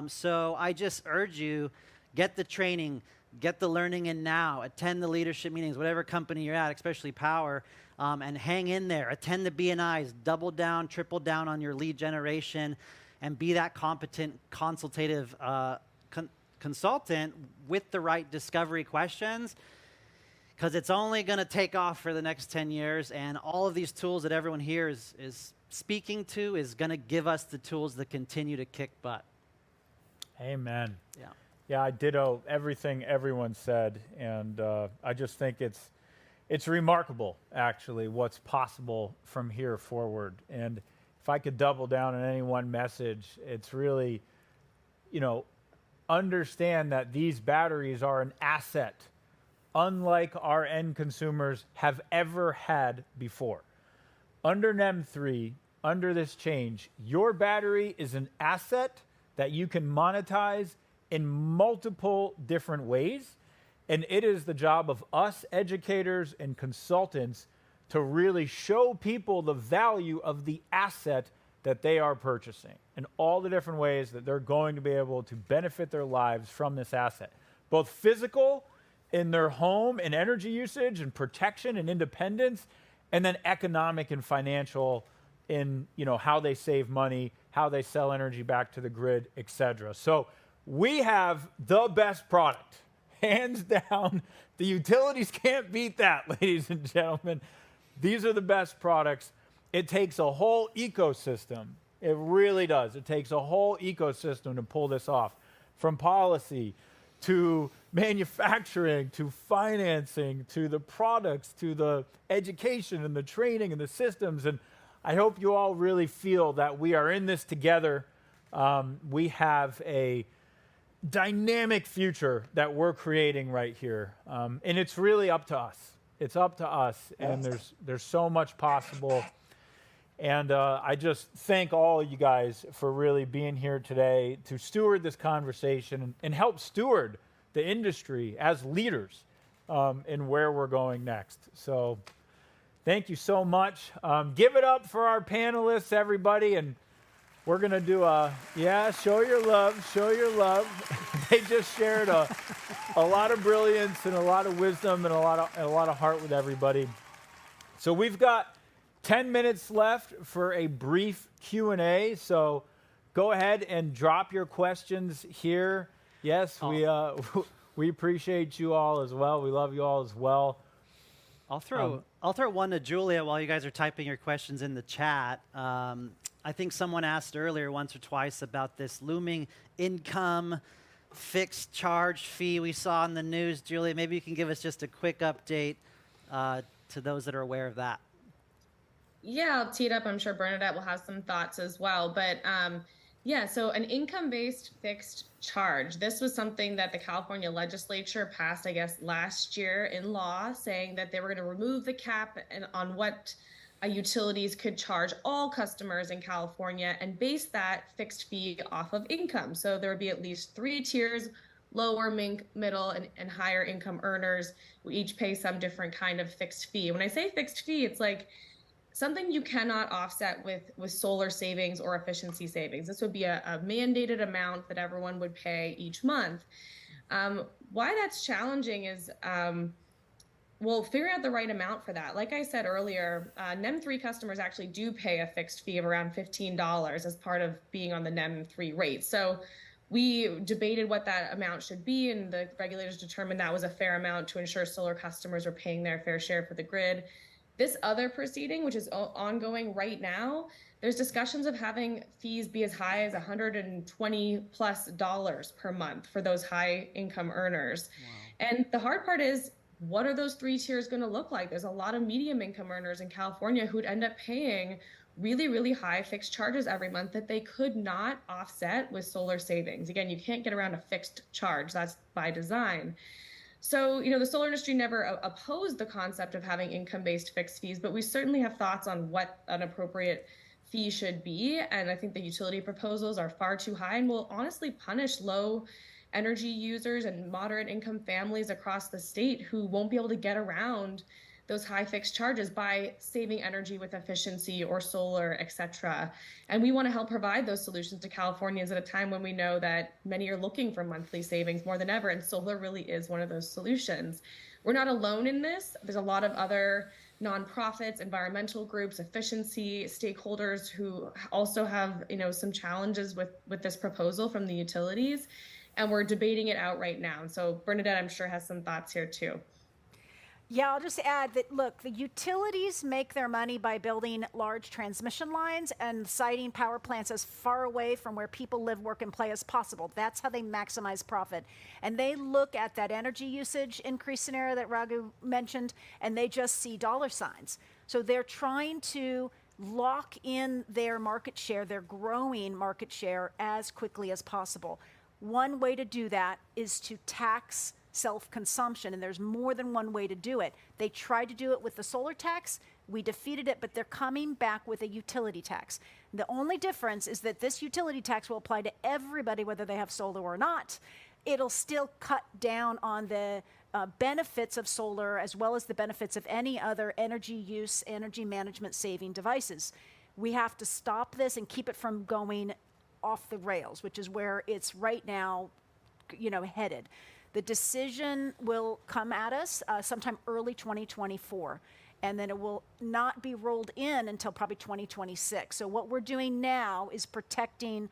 So I just urge you, get the training, get the learning in now, attend the leadership meetings, whatever company you're at, especially Powur, and hang in there. Attend the B&Is, double down, triple down on your lead generation, and be that competent consultative consultant with the right discovery questions, because it's only going to take off for the next 10 years, and all of these tools that everyone here is speaking to is going to give us the tools that continue to kick butt. Amen. Yeah. Yeah, I ditto everything everyone said, and I just think it's remarkable, actually, what's possible from here forward. And if I could double down on any one message, it's really, you know, understand that these batteries are an asset unlike our end consumers have ever had before. Under NEM 3, under this change, your battery is an asset that you can monetize in multiple different ways, and it is the job of us educators and consultants to really show people the value of the asset that they are purchasing and all the different ways that they're going to be able to benefit their lives from this asset, both physical in their home and energy usage and protection and independence, and then economic and financial in, you know, how they save money, how they sell energy back to the grid, etc. So we have the best product, hands down. The utilities can't beat that, ladies and gentlemen. These are the best products. It takes a whole ecosystem. It really does. It takes a whole ecosystem to pull this off, from policy to manufacturing to financing to the products to the education and the training and the systems. And I hope you all really feel that we are in this together. We have a dynamic future that we're creating right here. And it's really up to us. It's up to us. And there's so much possible. And I just thank all of you guys for really being here today to steward this conversation and help steward the industry as leaders in where we're going next. So thank you so much. Give it up for our panelists, everybody. And we're going to do show your love, show your love. They just shared a lot of brilliance and a lot of wisdom and a lot of heart with everybody. So we've got 10 minutes left for a brief Q&A. So go ahead and drop your questions here. Yes, we appreciate you all as well. We love you all as well. I'll throw one to Julia while you guys are typing your questions in the chat. I think someone asked earlier once or twice about this looming income fixed charge fee we saw in the news. Julia, maybe you can give us just a quick update to those that are aware of that. Yeah, I'll tee it up. I'm sure Bernadette will have some thoughts as well. But yeah, so an income-based fixed charge. This was something that the California legislature passed, I guess, last year in law, saying that they were going to remove the cap on what utilities could charge all customers in California and base that fixed fee off of income. So there would be at least 3 tiers: lower, middle, and higher income earners who each pay some different kind of fixed fee. When I say fixed fee, it's like something you cannot offset with solar savings or efficiency savings. This would be a mandated amount that everyone would pay each month. Why that's challenging is, well, figuring out the right amount for that. Like I said earlier, NEM 3 customers actually do pay a fixed fee of around $15 as part of being on the NEM 3 rate. So we debated what that amount should be, and the regulators determined that was a fair amount to ensure solar customers are paying their fair share for the grid. This other proceeding, which is ongoing right now, there's discussions of having fees be as high as $120+ per month for those high income earners. Wow. And the hard part is, what are those 3 tiers going to look like? There's a lot of medium income earners in California who'd end up paying really, really high fixed charges every month that they could not offset with solar savings. Again, you can't get around a fixed charge. That's by design. So, the solar industry never opposed the concept of having income-based fixed fees, but we certainly have thoughts on what an appropriate fee should be. And I think the utility proposals are far too high and will honestly punish low energy users and moderate income families across the state who won't be able to get around those high fixed charges by saving energy with efficiency or solar, et cetera. And we want to help provide those solutions to Californians at a time when we know that many are looking for monthly savings more than ever, and solar really is one of those solutions. We're not alone in this. There's a lot of other nonprofits, environmental groups, efficiency stakeholders who also have, some challenges with this proposal from the utilities, and we're debating it out right now. And so Bernadette, I'm sure, has some thoughts here too. Yeah, I'll just add that, look, the utilities make their money by building large transmission lines and siting power plants as far away from where people live, work, and play as possible. That's how they maximize profit. And they look at that energy usage increase scenario that Raghu mentioned, and they just see dollar signs. So they're trying to lock in their market share, their growing market share, as quickly as possible. One way to do that is to tax self-consumption, and there's more than one way to do it. They tried to do it with the solar tax. We defeated it, but they're coming back with a utility tax. The only difference is that this utility tax will apply to everybody, whether they have solar or not. It'll still cut down on the benefits of solar as well as the benefits of any other energy use, energy management saving devices. We have to stop this and keep it from going off the rails, which is where it's right now, headed. The decision will come at us sometime early 2024, and then it will not be rolled in until probably 2026. So what we're doing now is protecting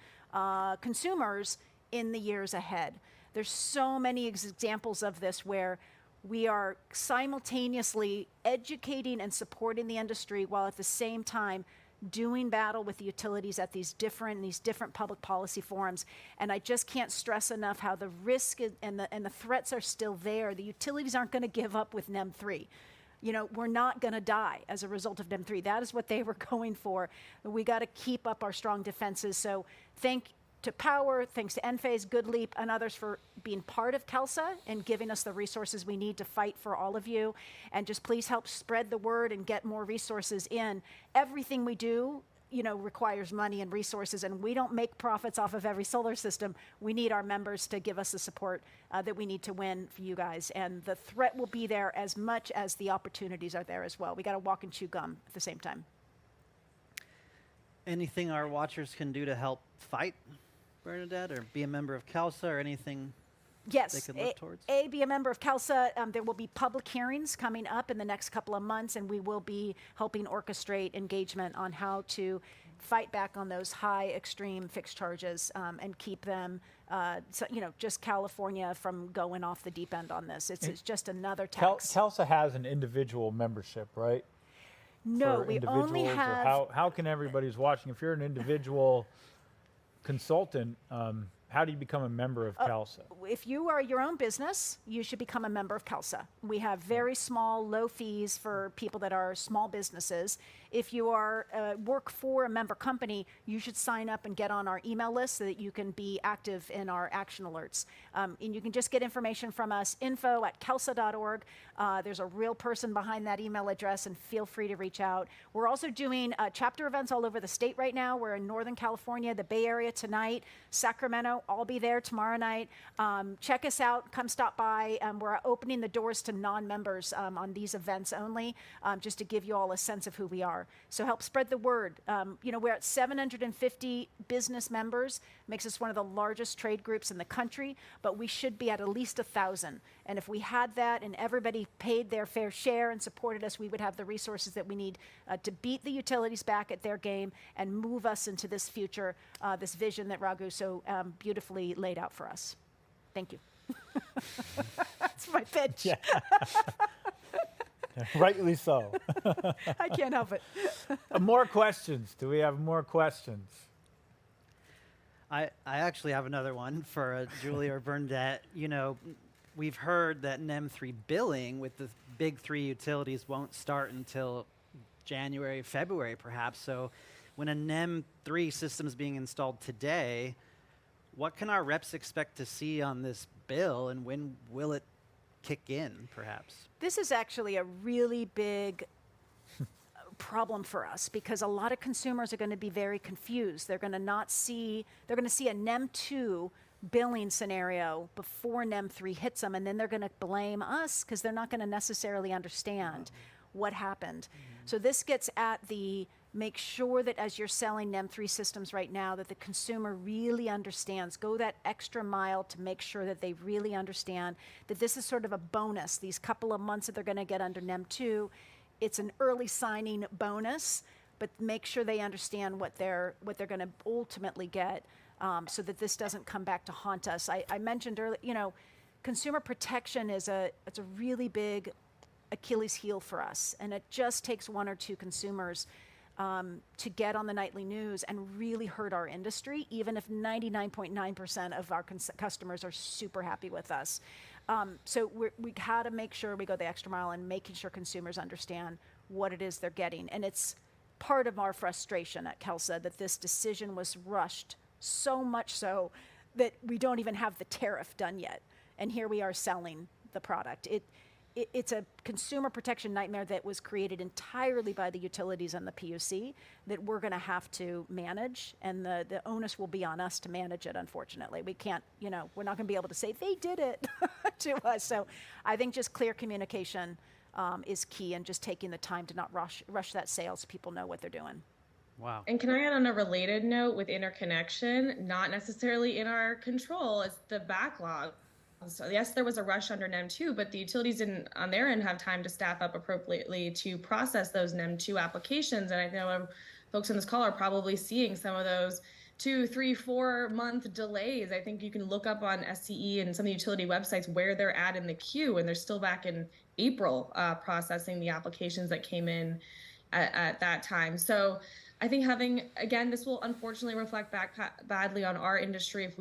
consumers in the years ahead. There's so many examples of this where we are simultaneously educating and supporting the industry while at the same time doing battle with the utilities at these different public policy forums. And I just can't stress enough how the risk and the threats are still there. The utilities aren't going to give up with NEM 3. We're not going to die as a result of NEM 3. That is what they were going for. We got to keep up our strong defenses. So thank to Powur, thanks to Enphase, Goodleap, and others for being part of CALSSA and giving us the resources we need to fight for all of you. And just please help spread the word and get more resources in. Everything we do, requires money and resources, and we don't make profits off of every solar system. We need our members to give us the support that we need to win for you guys. And the threat will be there as much as the opportunities are there as well. We got to walk and chew gum at the same time. Anything our watchers can do to help fight, Bernadette, or be a member of CALSSA, or anything they can look towards? Be a member of CALSSA. There will be public hearings coming up in the next couple of months, and we will be helping orchestrate engagement on how to fight back on those high extreme fixed charges and keep them, just California from going off the deep end on this. It's just another tax. CALSSA has an individual membership, right? No, we only have. How can everybody who's watching, if you're an individual consultant, how do you become a member of CALSSA? If you are your own business, you should become a member of CALSSA. We have very small, low fees for people that are small businesses. If you are work for a member company, you should sign up and get on our email list so that you can be active in our action alerts. And you can just get information from us, info@calssa.org. There's a real person behind that email address, and feel free to reach out. We're also doing chapter events all over the state right now. We're in Northern California, the Bay Area tonight, Sacramento. I'll be there tomorrow night. Check us out. Come stop by. We're opening the doors to non-members on these events only, just to give you all a sense of who we are. So help spread the word. We're at 750 business members. Makes us one of the largest trade groups in the country, but we should be at least 1,000. And if we had that and everybody paid their fair share and supported us, we would have the resources that we need to beat the utilities back at their game and move us into this future, this vision that Raghu so beautifully laid out for us. Thank you. That's my pitch. Yeah. Rightly so. I can't help it. More questions. Do we have more questions? I actually have another one for Julia or Bernadette. We've heard that NEM 3 billing with the big three utilities won't start until January, February, perhaps. So when a NEM 3 system is being installed today, what can our reps expect to see on this bill, and when will it kick in, perhaps? This is actually a really big problem for us because a lot of consumers are going to be very confused. They're going to see a NEM 2 billing scenario before NEM 3 hits them, and then they're going to blame us because they're not going to necessarily understand what happened. So this gets at the make sure that as you're selling NEM 3 systems right now that the consumer really understands. Go that extra mile to make sure that they really understand that this is sort of a bonus. These couple of months that they're going to get under NEM 2, it's an early signing bonus, but make sure they understand what they're going to ultimately get, so that this doesn't come back to haunt us. I mentioned earlier, consumer protection it's a really big Achilles heel for us, and it just takes one or two consumers to get on the nightly news and really hurt our industry, even if 99.9% of our customers are super happy with us. So we got to make sure we go the extra mile in making sure consumers understand what it is they're getting. And it's part of our frustration at CALSSA that this decision was rushed so much so that we don't even have the tariff done yet. And here we are selling the product. It's a consumer protection nightmare that was created entirely by the utilities and the PUC that we're going to have to manage, and the onus will be on us to manage it, unfortunately. We can't, we're not going to be able to say, they did it to us. So I think just clear communication is key, and just taking the time to not rush that sale so people know what they're doing. Wow. And can I add on a related note with interconnection, not necessarily in our control, it's the backlog. So yes, there was a rush under NEM 2, but the utilities didn't, on their end, have time to staff up appropriately to process those NEM 2 applications. And I know folks on this call are probably seeing some of those 2, 3, 4 month delays. I think you can look up on SCE and some of the utility websites where they're at in the queue, and they're still back in April processing the applications that came in at that time. So I think again, this will unfortunately reflect back badly on our industry if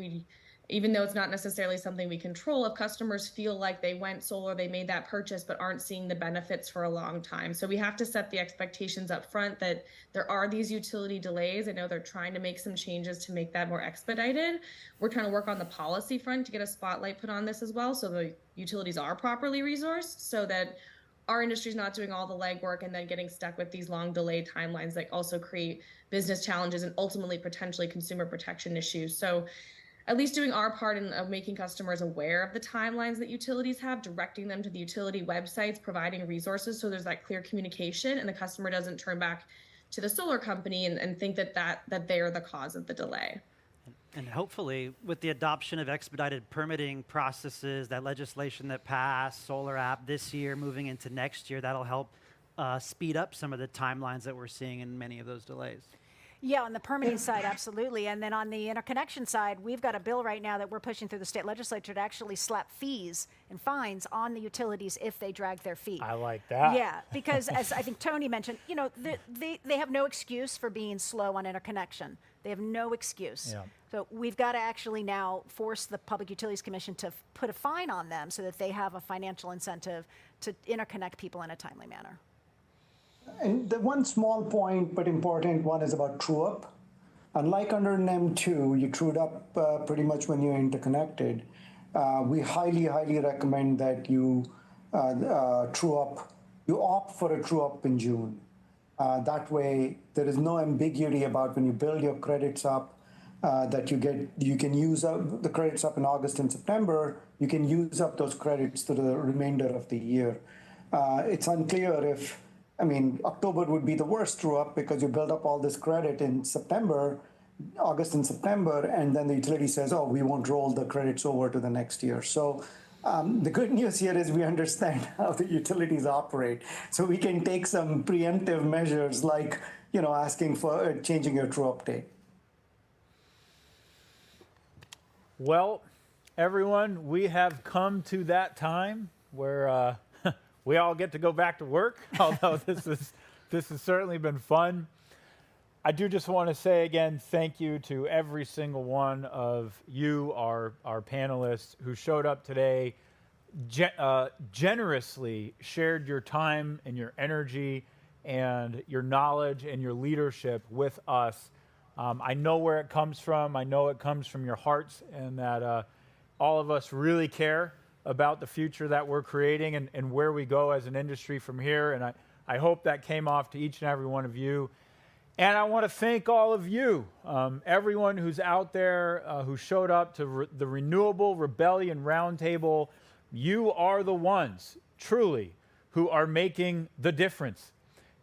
even though it's not necessarily something we control, if customers feel like they went solar, they made that purchase, but aren't seeing the benefits for a long time. So we have to set the expectations up front that there are these utility delays. I know they're trying to make some changes to make that more expedited. We're trying to work on the policy front to get a spotlight put on this as well, so the utilities are properly resourced, so that our industry is not doing all the legwork and then getting stuck with these long delayed timelines that also create business challenges and ultimately potentially consumer protection issues. So at least doing our part in making customers aware of the timelines that utilities have, directing them to the utility websites, providing resources so there's that clear communication and the customer doesn't turn back to the solar company and think that they're the cause of the delay. And hopefully, with the adoption of expedited permitting processes, that legislation that passed, Solar App this year, moving into next year, that'll help speed up some of the timelines that we're seeing in many of those delays. Yeah, on the permitting side, absolutely. And then on the interconnection side, we've got a bill right now that we're pushing through the state legislature to actually slap fees and fines on the utilities if they drag their feet. I like that. Yeah, because as I think Tony mentioned, you know, they have no excuse for being slow on interconnection. They have no excuse. Yeah. So we've got to actually now force the Public Utilities Commission to put a fine on them so that they have a financial incentive to interconnect people in a timely manner. And the one small point, but important one, is about true-up. Unlike under NEM 2, you trued up pretty much when you're interconnected. We highly, highly recommend that you true up, you opt for a true-up in June. That way, there is no ambiguity about when you build your credits up that you can use up the credits up in August and September. You can use up those credits to the remainder of the year. It's unclear if, I mean, October would be the worst true-up because you build up all this credit in September, August and September, and then the utility says, oh, we won't roll the credits over to the next year. So the good news here is we understand how the utilities operate. So we can take some preemptive measures like, you know, asking for changing your true-up date. Well, everyone, we have come to that time where we all get to go back to work, although this has certainly been fun. I do just want to say again, thank you to every single one of you, our panelists, who showed up today, generously shared your time and your energy and your knowledge and your leadership with us. I know where it comes from. I know it comes from your hearts, and that all of us really care about the future that we're creating and where we go as an industry from here. And I hope that came off to each and every one of you. And I want to thank all of you, everyone who's out there, who showed up to the Renewable Rebellion Roundtable. You are the ones, truly, who are making the difference.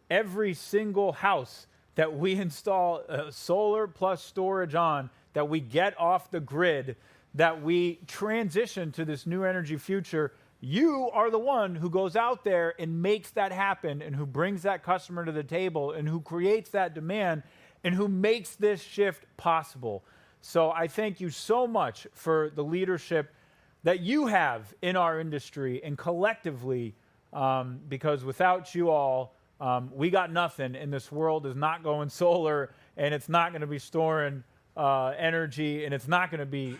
Every single house that we install solar plus storage on, that we get off the grid, that we transition to this new energy future, you are the one who goes out there and makes that happen, and who brings that customer to the table, and who creates that demand, and who makes this shift possible. So I thank you so much for the leadership that you have in our industry and collectively, because without you all, we got nothing, and this world is not going solar, and it's not going to be storing energy, and it's not going to be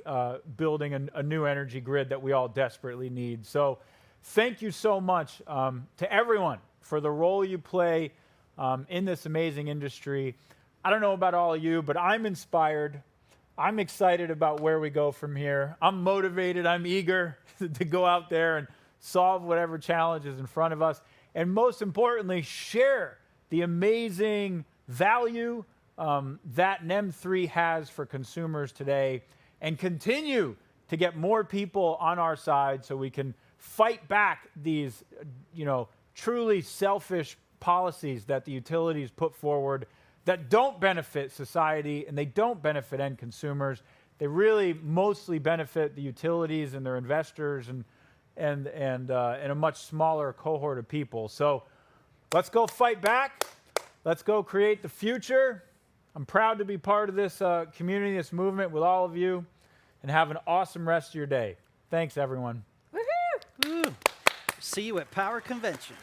building a new energy grid that we all desperately need. So thank you so much to everyone for the role you play in this amazing industry. I don't know about all of you, but I'm inspired. I'm excited about where we go from here. I'm motivated. I'm eager to go out there and solve whatever challenge is in front of us. And most importantly, share the amazing value that NEM 3 has for consumers today, and continue to get more people on our side so we can fight back these, truly selfish policies that the utilities put forward that don't benefit society and they don't benefit end consumers. They really mostly benefit the utilities and their investors and a much smaller cohort of people. So let's go fight back. Let's go create the future. I'm proud to be part of this community, this movement with all of you, and have an awesome rest of your day. Thanks, everyone. Woohoo! Woo. See you at Powur Convention.